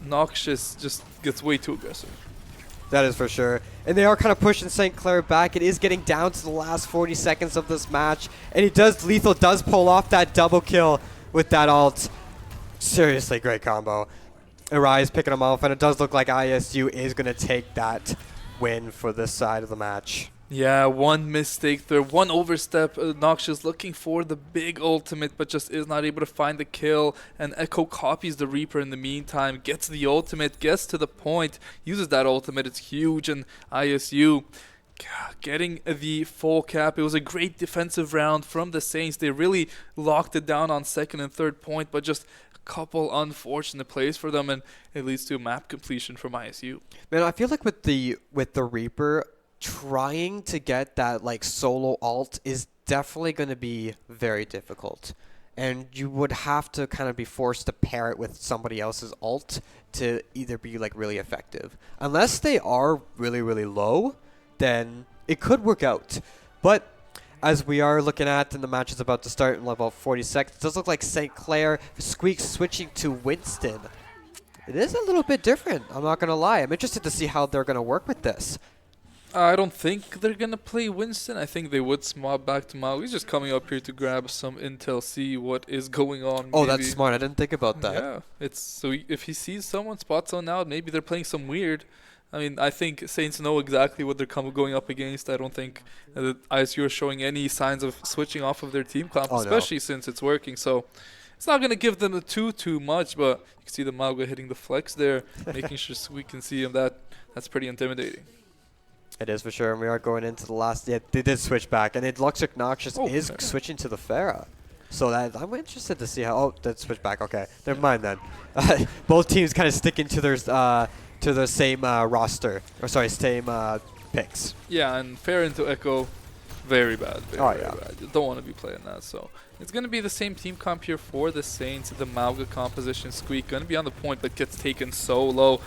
Noxious just gets way too aggressive. That is for sure. And they are kind of pushing St. Clair back. It is getting down to the last 40 seconds of this match. And Lethal does pull off that double kill with that ult. Seriously great combo. Arise picking him off, and it does look like ISU is going to take that win for this side of the match. Yeah, one mistake there, one overstep. Noxious looking for the big ultimate, but just is not able to find the kill. And Echo copies the Reaper in the meantime, gets the ultimate, gets to the point, uses that ultimate. It's huge, and ISU getting the full cap. It was a great defensive round from the Saints. They really locked it down on second and third point, but just couple unfortunate plays for them, and it leads to a map completion from ISU. Man, I feel like with the Reaper, trying to get that like solo ult is definitely going to be very difficult, and you would have to kind of be forced to pair it with somebody else's ult to either be like really effective. Unless they are really low, then it could work out. But as we are looking at, and the match is about to start in about 40 seconds, it does look like St. Clair Squeak switching to Winston. It is a little bit different, I'm not going to lie. I'm interested to see how they're going to work with this. I don't think they're going to play Winston. I think they would swap back to Mao. He's just coming up here to grab some intel, see what is going on. Oh, maybe. That's smart. I didn't think about that. Yeah, it's so if he sees someone spot zone out, maybe they're playing some weird. I mean, I think Saints know exactly what they're going up against. I don't think that ISU are showing any signs of switching off of their team comp, especially since it's working. So it's not going to give them too much, but you can see the Mauga hitting the flex there, making sure we can see him. That's pretty intimidating. It is for sure, and we are going into the last. Yeah, they did switch back, and it looks like Noxious is switching to the Pharah. So I'm interested to see how. Oh, that switched back. Okay, never mind then. Both teams kind of sticking to their same roster, or sorry, same picks. Yeah, and Pharah into Echo, very bad. Very bad. You don't want to be playing that. So it's going to be the same team comp here for the Saints. The Mauga composition. Squeak going to be on the point, but gets taken so low.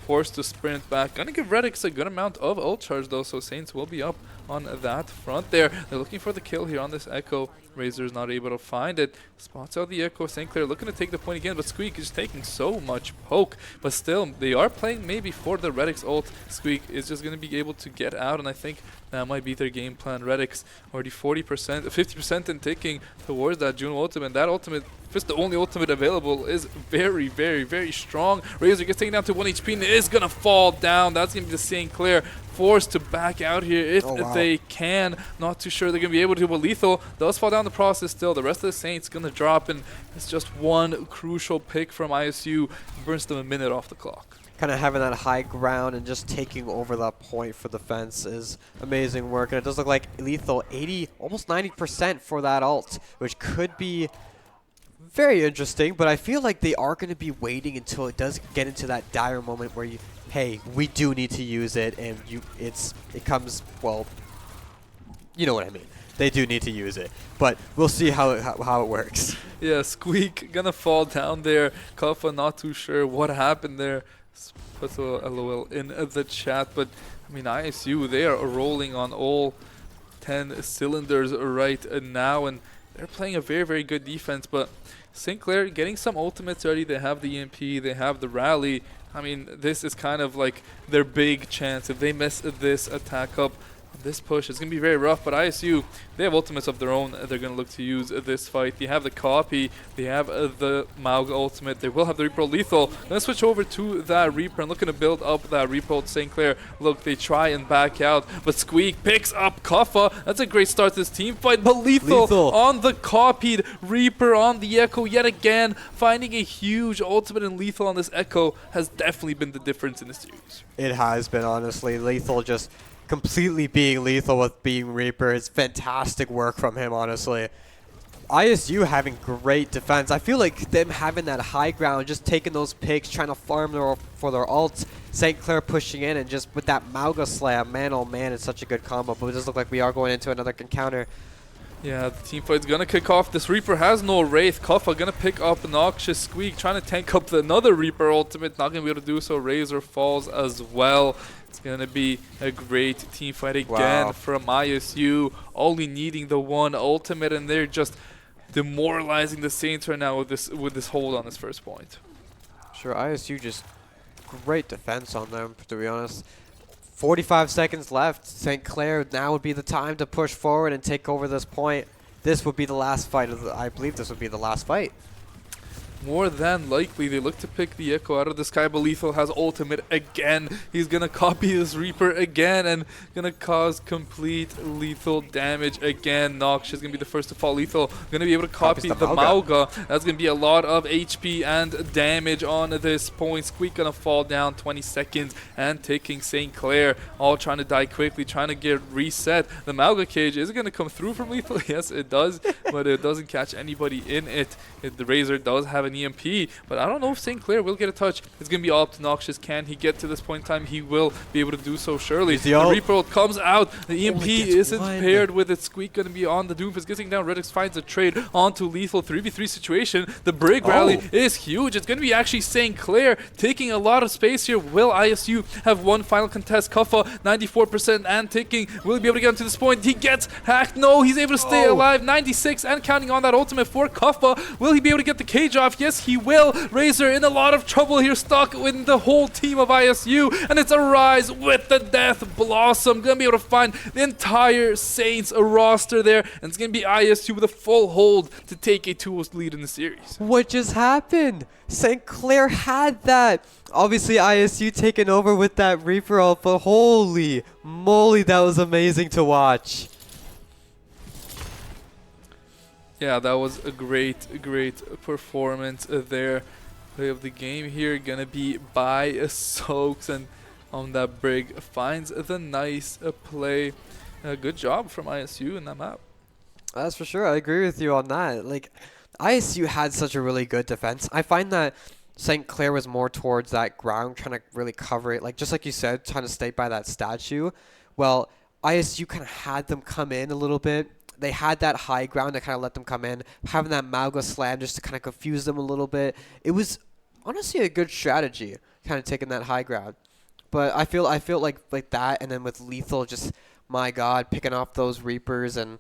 Forced to sprint back. Gonna give Redix a good amount of ult charge though, so Saints will be up on that front there. They're looking for the kill here on this Echo. Razor's not able to find it. Spots out the Echo. St. Clair looking to take the point again, but Squeak is taking so much poke. But still, they are playing maybe for the Redix ult. Squeak is just going to be able to get out, and I think that might be their game plan. Redix already 40%, 50% and ticking towards that Juno ultimate. That ultimate if it's the only ultimate available, is very, very, very strong. Razor gets taken down to 1 HP and is going to fall down. That's going to be the St. Clair forced to back out here if they can. Not too sure they're going to be able to, but Lethal does fall down in the process still. The rest of the Saints going to drop, and it's just one crucial pick from ISU. Burns them a minute off the clock. Kind of having that high ground and just taking over that point for the fence is amazing work. And it does look like Lethal 80, almost 90% for that ult, which could be very interesting. But I feel like they are going to be waiting until it does get into that dire moment where hey, we do need to use it, and it comes, well, you know what I mean. They do need to use it, but we'll see how it works. Yeah, Squeak gonna fall down there. Kuffa not too sure what happened there. Puts a LOL in the chat, but I mean ISU, they are rolling on all 10 cylinders right now, and they're playing a very, very good defense. But St. Clair getting some ultimates ready. They have the EMP, they have the rally. I mean, this is kind of like their big chance. If they mess this attack up, this push is going to be very rough, but ISU, they have ultimates of their own. They're going to look to use this fight. They have the copy. They have the Maug ultimate. They will have the Reaper lethal. Going to switch over to that Reaper and looking to build up that Reaper ult. St. Clair, look, they try and back out, but Squeak picks up Kuffa. That's a great start to this team fight, but lethal on the copied Reaper on the Echo yet again. Finding a huge ultimate and lethal on this Echo has definitely been the difference in the series. It has been, honestly. Lethal just completely being lethal with being Reaper is fantastic work from him, honestly. ISU having great defense. I feel like them having that high ground, just taking those picks, trying to farm for their ults. St. Clair pushing in, and just with that Mauga slam, man oh man, it's such a good combo. But it does look like we are going into another encounter. Yeah, the team fight's gonna kick off. This Reaper has no Wraith. Kuffa gonna pick up Noxious. Squeak trying to tank up another Reaper ultimate. Not gonna be able to do so. Razor falls as well. It's gonna be a great team fight again from ISU. Only needing the one ultimate, and they're just demoralizing the Saints right now with this hold on this first point. Sure, ISU just great defense on them, to be honest. 45 seconds left. St. Clair, now would be the time to push forward and take over this point. This would be the last fight I believe this would be the last fight. More than likely, they look to pick the Echo out of the sky, but Lethal has ultimate again. He's going to copy this Reaper again and going to cause complete lethal damage again. Noxious is going to be the first to fall. Lethal going to be able to copy the Mauga. That's going to be a lot of HP and damage on this point. Squeak going to fall down 20 seconds and taking St. Clair. All trying to die quickly, trying to get reset. The Mauga cage is going to come through from Lethal. Yes, it does, but it doesn't catch anybody in it. The Razor does have an EMP, but I don't know if St. Clair will get a touch. It's going to be all up to Noxious. Can he get to this point in time? He will be able to do so surely. The Reaper ult comes out. The EMP isn't paired with it. Squeak going to be on the Doomfist. Getting down. Redix finds a trade onto Lethal. 3v3 situation. The Brig rally is huge. It's going to be actually St. Clair taking a lot of space here. Will ISU have one final contest? Kuffa 94% and ticking. Will he be able to get to this point? He gets hacked. No, he's able to stay alive. 96 and counting on that ultimate for Kuffa. Will he be able to get the cage off? Yes, he will. Razor in a lot of trouble here, stuck with the whole team of ISU, and it's a Rise with the Death Blossom. Gonna be able to find the entire Saints roster there, and it's gonna be ISU with a full hold to take a 2-0 lead in the series. What just happened? St. Clair had that. Obviously, ISU taking over with that Reaper ult, but holy moly, that was amazing to watch. Yeah, that was a great performance there. Play of the game here gonna be by Soaks, and on that Brig finds the nice play. Good job from ISU in that map. That's for sure. I agree with you on that. Like, ISU had such a really good defense. I find that St. Clair was more towards that ground, trying to really cover it. Like, just like you said, trying to stay by that statue. Well, ISU kind of had them come in a little bit. They had that high ground to kind of let them come in, having that Mauga slam just to kind of confuse them a little bit. It was honestly a good strategy, kind of taking that high ground. But I feel like that, and then with Lethal, just my God, picking off those Reapers, and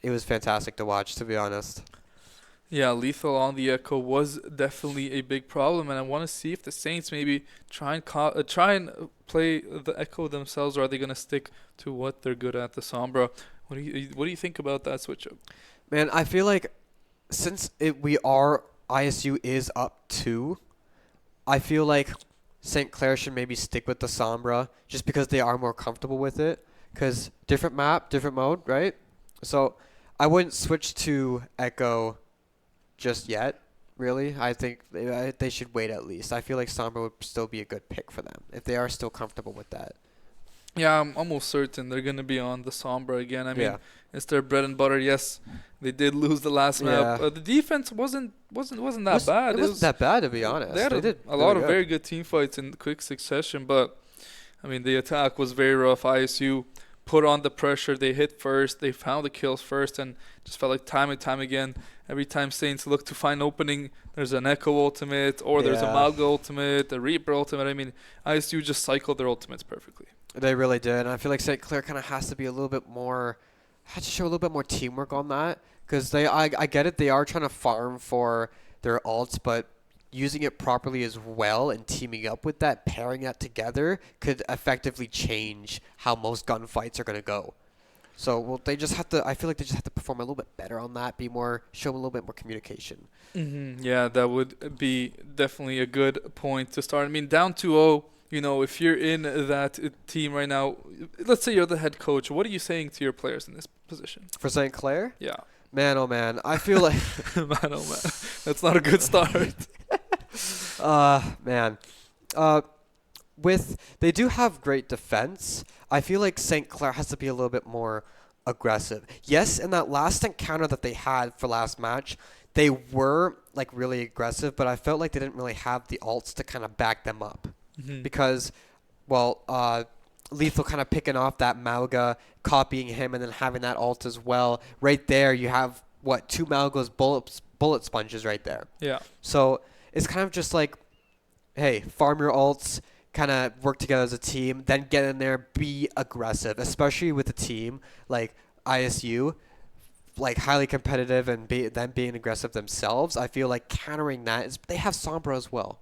it was fantastic to watch, to be honest. Yeah, Lethal on the Echo was definitely a big problem, and I want to see if the Saints maybe try and play the Echo themselves, or are they going to stick to what they're good at, the Sombra? What do you think about that switch up? Man, I feel like since ISU is up 2, I feel like St. Clair should maybe stick with the Sombra just because they are more comfortable with it. Because different map, different mode, right? So I wouldn't switch to Echo just yet, really. I think they should wait at least. I feel like Sombra would still be a good pick for them if they are still comfortable with that. Yeah, I'm almost certain they're going to be on the Sombra again. I mean, it's their bread and butter. Yes, they did lose the last map. The defense wasn't that bad. It wasn't that bad, to be honest. They had a lot of very good team fights in quick succession, but I mean, the attack was very rough. ISU put on the pressure. They hit first. They found the kills first, and just felt like time and time again, every time Saints look to find opening, there's an Echo ultimate, or there's a Malga ultimate, a Reaper ultimate. I mean, ISU just cycled their ultimates perfectly. They really did. And I feel like St. Clair kind of has to be a little bit more, had to show a little bit more teamwork on that. Because I get it, they are trying to farm for their ults, but using it properly as well and teaming up with that, pairing that together, could effectively change how most gunfights are going to go. So they just have to, I feel like they just have to perform a little bit better on that, show a little bit more communication. Yeah, that would be definitely a good point to start. I mean, down 2-0. You know, if you're in that team right now, let's say you're the head coach, what are you saying to your players in this position? For St. Clair? Yeah. Man, oh man. I feel like... man, oh man. That's not a good start. Man. They do have great defense. I feel like St. Clair has to be a little bit more aggressive. Yes, in that last encounter that they had for last match, they were like really aggressive, but I felt like they didn't really have the ults to kind of back them up. Because, Lethal kind of picking off that Malga, copying him, and then having that ult as well. Right there, you have, 2 Malga's bullet sponges right there. Yeah. So it's kind of just like, hey, farm your ults, kind of work together as a team, then get in there, be aggressive, especially with a team like ISU, like highly competitive and them being aggressive themselves. I feel like countering that is, they have Sombra as well.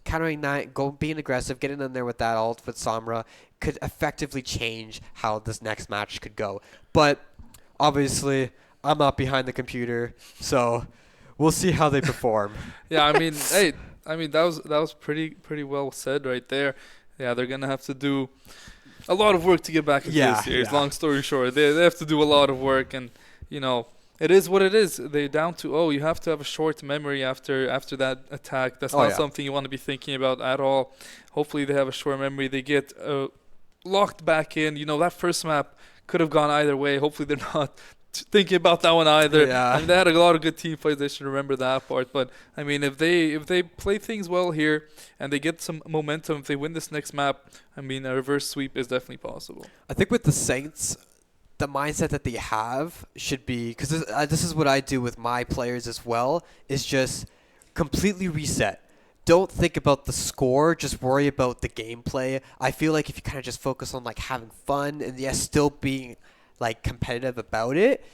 Countering that, being aggressive, getting in there with that ult with Sombra could effectively change how this next match could go. But obviously, I'm not behind the computer, so we'll see how they perform. Yeah, I mean, hey, that was pretty well said right there. Yeah, they're gonna have to do a lot of work to get back into this series. Long story short, they have to do a lot of work, and you know, it is what it is. They're down 2-0. You have to have a short memory after that attack. That's not something you want to be thinking about at all. Hopefully they have a short memory. They get locked back in. You know, that first map could have gone either way. Hopefully they're not thinking about that one either. Yeah. I mean, they had a lot of good team fights. They should remember that part. But I mean, if they play things well here and they get some momentum, if they win this next map, I mean, a reverse sweep is definitely possible. I think with the Saints, the mindset that they have should be, because this is what I do with my players as well, is just completely reset. Don't think about the score, just worry about the gameplay. I feel like if you kind of just focus on like having fun and still being like competitive about it,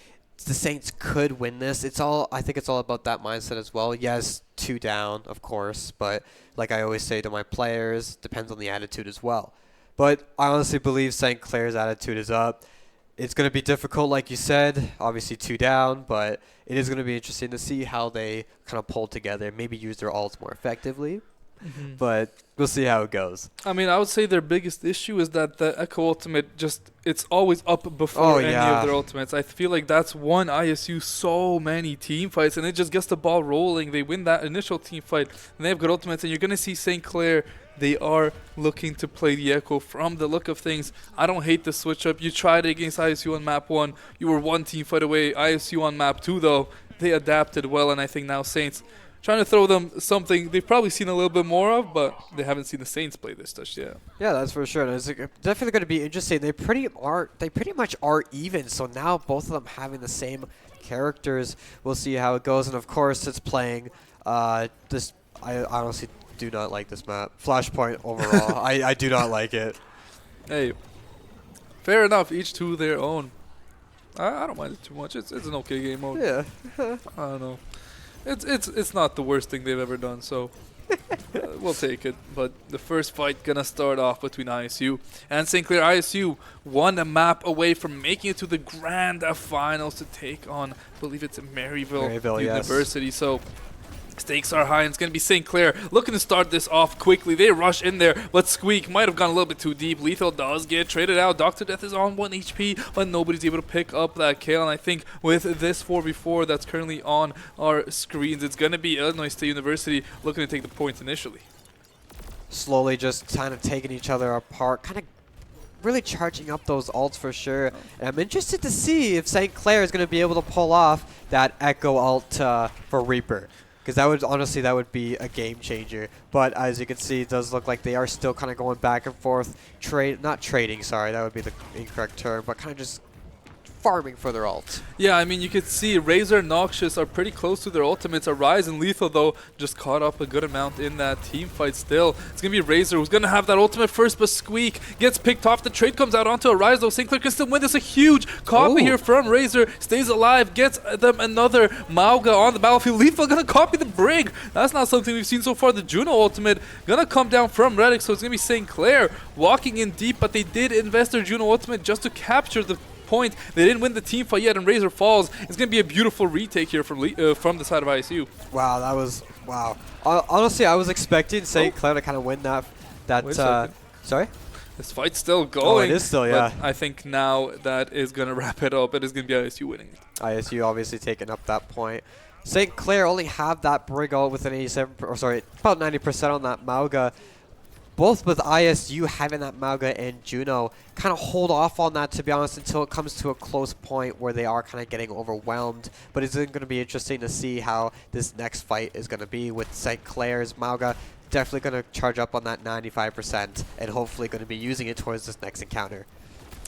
the Saints could win this. I think it's all about that mindset as well. Yes, 2 down, of course, but like I always say to my players, depends on the attitude as well. But I honestly believe St. Clair's attitude is up. It's going to be difficult, like you said, obviously 2 down, but it is going to be interesting to see how they kind of pull together, maybe use their ults more effectively. But we'll see how it goes. I mean, I would say their biggest issue is that the Echo ultimate it's always up before any of their ultimates. I feel like that's won ISU so many team fights, and it just gets the ball rolling. They win that initial team fight, and they have good ultimates, and you're going to see St. Clair. They are looking to play the Echo from the look of things. I don't hate the switch up. You tried it against ISU on map 1. You were 1 team fight away. ISU on map 2, though, they adapted well, and I think now Saints trying to throw them something they've probably seen a little bit more of, but they haven't seen the Saints play this just yet. Yeah, that's for sure. It's definitely going to be interesting. They pretty much are even. So now both of them having the same characters. We'll see how it goes. And of course, it's playing this. I honestly do not like this map. Flashpoint overall. I do not like it. Hey, fair enough. Each to their own. I don't mind it too much. It's an okay game mode. Yeah. I don't know. It's not the worst thing they've ever done, so We'll take it, but the first fight gonna start off between ISU and St. Clair. ISU one map away from making it to the grand finals to take on, I believe it's Maryville University. Yes. So stakes are high, and it's going to be St. Clair looking to start this off quickly. They rush in there, but Squeak might have gone a little bit too deep. Lethal does get traded out. Dr. Death is on 1 HP, but nobody's able to pick up that kill. And I think with this 4v4 that's currently on our screens, it's going to be Illinois State University looking to take the points initially. Slowly just kind of taking each other apart, kind of really charging up those ults for sure. And I'm interested to see if St. Clair is going to be able to pull off that Echo ult for Reaper. Because that would, honestly, that would be a game changer. But as you can see, it does look like they are still kind of going back and forth. Not trading, sorry, that would be the incorrect term, but kind of just farming for their ult. Yeah, I mean, you could see Razor and Noxious are pretty close to their ultimates. Arise and Lethal, though, just caught up a good amount in that team fight still. It's going to be Razor who's going to have that ultimate first, but Squeak gets picked off. The trade comes out onto Arise, though. St. Clair can still win this. A huge copy here from Razor. Stays alive, gets them another Mauga on the battlefield. Lethal going to copy the Brig. That's not something we've seen so far. The Juno ultimate going to come down from Reddick, so it's going to be St. Clair walking in deep, but they did invest their Juno ultimate just to capture the point. They didn't win the team fight yet, and Razor falls. It's going to be a beautiful retake here from the side of ISU. Wow, that was wow. Honestly, I was expecting St. Clair to kind of win that. Sorry. This fight's still going. Oh, it is still, yeah. But I think now that is going to wrap it up. It is going to be ISU winning. ISU obviously taking up that point. St. Clair only have that Brig ult with an 87, or sorry, about 90% on that Mauga. Both with ISU having that Mauga and Juno, kind of hold off on that, to be honest, until it comes to a close point where they are kind of getting overwhelmed. But it's going to be interesting to see how this next fight is going to be with St. Clair's Mauga. Definitely going to charge up on that 95% and hopefully going to be using it towards this next encounter.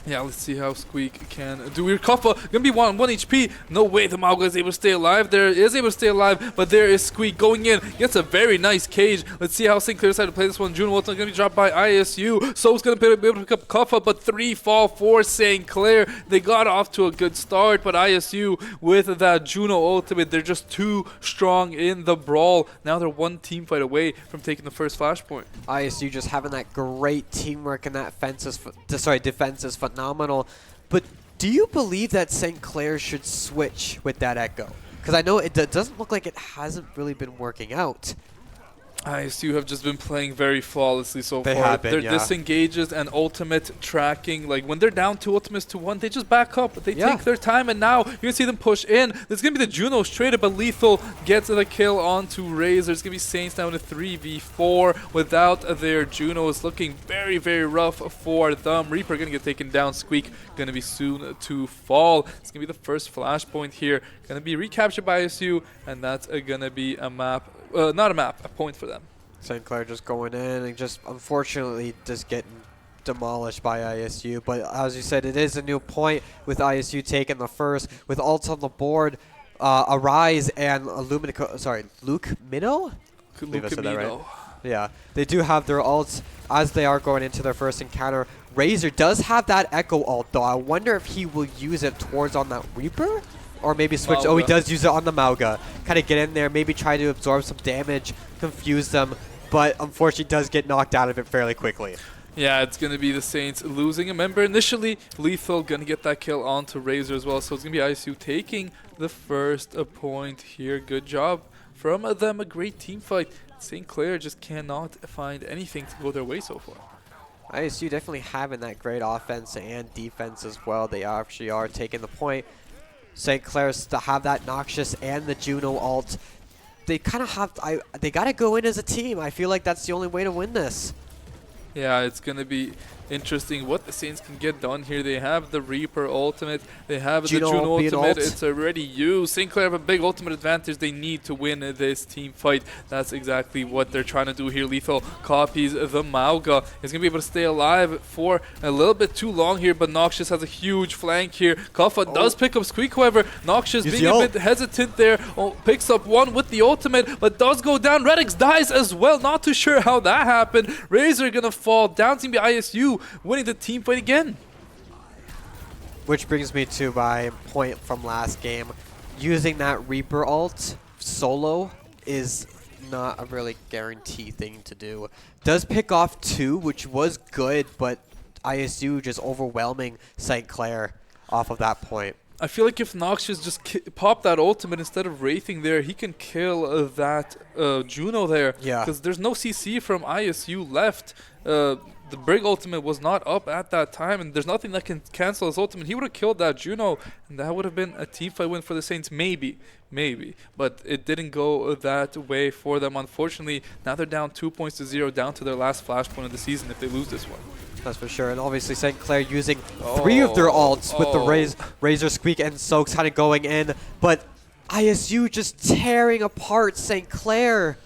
Yeah, let's see how Squeak can do. Weird Kuffa gonna be 1 HP. No way the Mauga is able to stay alive. There is able to stay alive, but there is Squeak going in. Gets a very nice cage. Let's see how St. Clair decided to play this one. Juno Walton gonna be dropped by ISU. So's gonna be able to pick up Kuffa, but 3 fall for St. Clair. They got off to a good start, but ISU with that Juno ultimate, they're just too strong in the brawl. Now they're 1 team fight away from taking the first flashpoint. ISU just having that great teamwork, and that defense is phenomenal. But do you believe that St. Clair should switch with that Echo? Because I know it doesn't look like it hasn't really been working out. ISU have just been playing very flawlessly so far. Have been, their disengages and ultimate tracking, like when they're down 2 ultimates to 1, they just back up. They take their time, and now you're going to see them push in. There's going to be the Junos traded, but Lethal gets the kill onto Razor. It's going to be Saints now in a 3v4 without their Junos. Looking very, very rough for them. Reaper going to get taken down. Squeak going to be soon to fall. It's going to be the first flashpoint here. Going to be recaptured by ISU, and that's going to be a map. Not a map, a point for them. St. Clair just going in and just unfortunately just getting demolished by ISU. But as you said, it is a new point with ISU taking the first. With ults on the board, Arise and Luke Minnow? I believe I said that right. Yeah, they do have their ults as they are going into their first encounter. Razor does have that Echo ult, though. I wonder if he will use it towards on that Reaper? Or maybe switch. Mauga. Oh, he does use it on the Mauga. Kind of get in there, maybe try to absorb some damage, confuse them, but unfortunately does get knocked out of it fairly quickly. Yeah, it's going to be the Saints losing a member initially. Lethal going to get that kill onto Razor as well. So it's going to be ISU taking the first point here. Good job from them. A great team fight. St. Clair just cannot find anything to go their way so far. ISU definitely having that great offense and defense as well. They actually are taking the point. St. Clair's to have that Noxious and the Juno ult. They kind of have, they got to go in as a team. I feel like that's the only way to win this. Yeah, it's going to be interesting what the Saints can get done here. They have the Reaper ultimate. They have the Juno ultimate. It's already used. St. Clair have a big ultimate advantage. They need to win this team fight. That's exactly what they're trying to do here. Lethal copies the Mauga. He's going to be able to stay alive for a little bit too long here, but Noxious has a huge flank here. Kuffa does pick up Squeak, however. Noxious being a bit hesitant there. Picks up 1 with the ultimate, but does go down. Reddix dies as well. Not too sure how that happened. Razor going to fall down. Team ISU winning the team fight again. Which brings me to my point from last game. Using that Reaper ult solo is not a really guarantee thing to do. Does pick off 2, which was good, but ISU just overwhelming St. Clair off of that point. I feel like if Noxious just pop that ultimate instead of Wraithing there, he can kill that Juno there. Yeah. Because there's no CC from ISU left. The Brig ultimate was not up at that time, and there's nothing that can cancel his ultimate. He would have killed that Juno, and that would have been a teamfight win for the Saints, maybe. But it didn't go that way for them, unfortunately. Now they're down 2-0, down to their last flashpoint of the season if they lose this one. That's for sure. And obviously St. Clair using 3 of their ults with the Razor, Squeak, and Soaks kind of going in. But ISU just tearing apart St. Clair.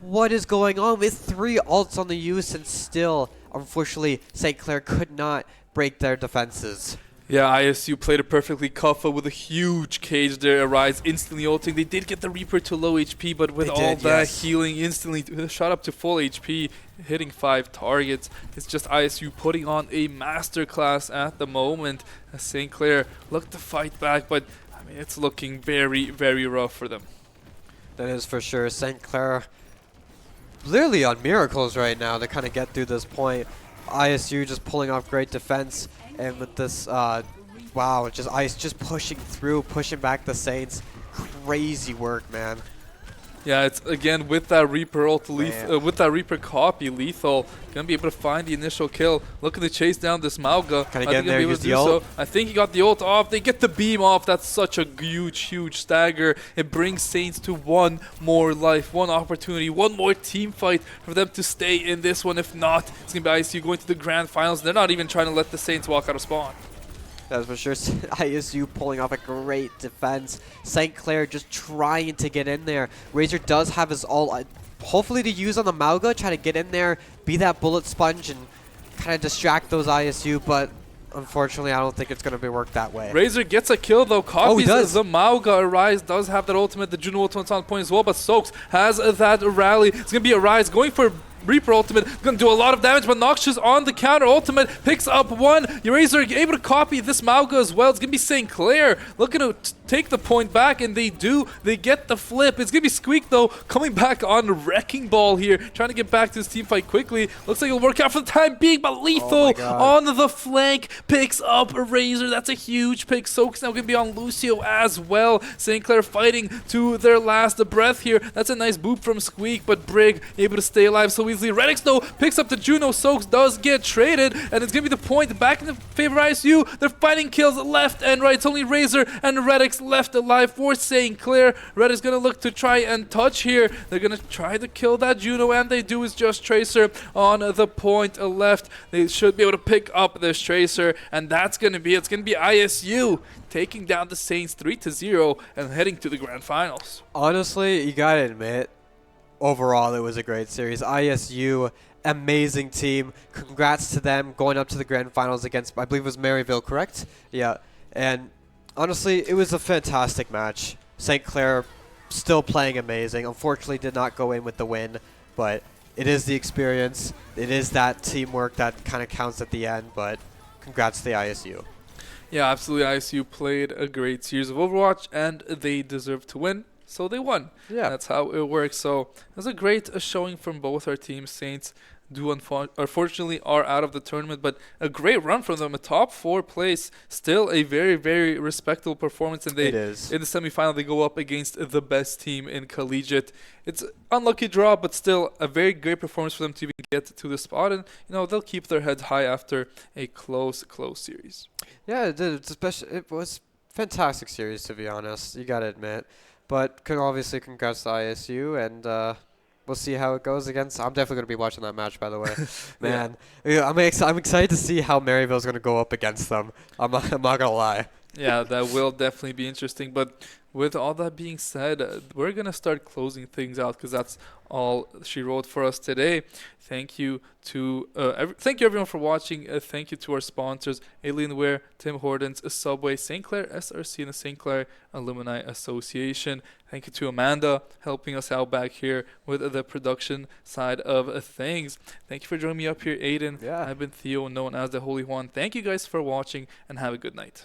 What is going on with 3 ults on the use, and still, unfortunately, St. Clair could not break their defenses. Yeah, ISU played it perfectly. Kuffa with a huge cage there. Arise instantly ulting. They did get the Reaper to low HP, but with that healing instantly shot up to full HP, hitting 5 targets. It's just ISU putting on a masterclass at the moment. As St. Clair look to fight back, but I mean it's looking very, very rough for them. That is for sure. St. Clair literally on miracles right now to kind of get through this point. ISU just pulling off great defense. And with this, wow, just pushing through, pushing back the Saints. Crazy work, man. Yeah, it's again with that Reaper ult, with that Reaper copy, Lethal gonna be able to find the initial kill. Looking to chase down this Mauga. Can I get in there? Use the ult. I think he got the ult off. They get the beam off. That's such a huge stagger. It brings Saints to one more life, one opportunity, one more team fight for them to stay in this one. If not, it's gonna be ISU going to the grand finals. They're not even trying to let the Saints walk out of spawn. That's for sure. ISU pulling off a great defense. St. Clair just trying to get in there. Razor does have his ult, hopefully to use on the Mauga, try to get in there, be that bullet sponge, and kind of distract those ISU, but unfortunately I don't think it's going to be worked that way. Razor gets a kill though, copies the Mauga. Arise does have that ultimate, the Juno ultimate's on point as well, but Soaks has that rally. It's going to be Arise going for Reaper ultimate, gonna do a lot of damage, but Noxious on the counter ultimate, picks up one. Razor able to copy this Mauga as well. It's gonna be St. Clair looking to take the point back, and they do. They get the flip. It's gonna be Squeak though, coming back on Wrecking Ball here, trying to get back to this team fight quickly. Looks like it'll work out for the time being, but Lethal on the flank picks up a Razor. That's a huge pick. Soak's now gonna be on Lucio as well. St. Clair fighting to their last breath here. That's a nice boop from Squeak, but Brig able to stay alive so easily. Redix though picks up the Juno. Soaks does get traded, and it's gonna be the point back in the favor of ISU. They're fighting kills left and right. It's only Razor and Redix left alive for St. Clair. Redix gonna look to try and touch here. They're gonna try to kill that Juno, and they do. Is just Tracer on the point left. They should be able to pick up this Tracer, and that's gonna be it's gonna be ISU taking down the Saints 3-0 and heading to the grand finals. Honestly, you gotta admit, overall it was a great series. ISU, amazing team. Congrats to them going up to the grand finals against, I believe it was Maryville, correct? Yeah. And honestly, it was a fantastic match. St. Clair still playing amazing. Unfortunately did not go in with the win, but it is the experience. It is that teamwork that kind of counts at the end, but congrats to the ISU. Yeah, absolutely. ISU played a great series of Overwatch, and they deserved to win. So they won. Yeah, that's how it works. So it was a great showing from both our teams. Saints do unfortunately are out of the tournament, but a great run from them. A top 4 place, still a very, very respectable performance. And they in the semifinal they go up against the best team in collegiate. It's an unlucky draw, but still a very great performance for them to even get to the spot. And you know they'll keep their heads high after a close series. Yeah, it did. It was fantastic series, to be honest. You gotta admit. But obviously, congrats to ISU, and we'll see how it goes against. I'm definitely going to be watching that match, by the way. Man, yeah, I'm excited to see how Maryville's going to go up against them. I'm not going to lie. Yeah, that will definitely be interesting. But with all that being said, we're going to start closing things out because that's all she wrote for us today. Thank you to thank you everyone for watching. Thank you to our sponsors, Alienware, Tim Hortons, Subway, St. Clair SRC, and the St. Clair Alumni Association. Thank you to Amanda helping us out back here with the production side of things. Thank you for joining me up here, Aiden. Yeah. I've been Theo, known as the Holy Juan. Thank you guys for watching, and have a good night.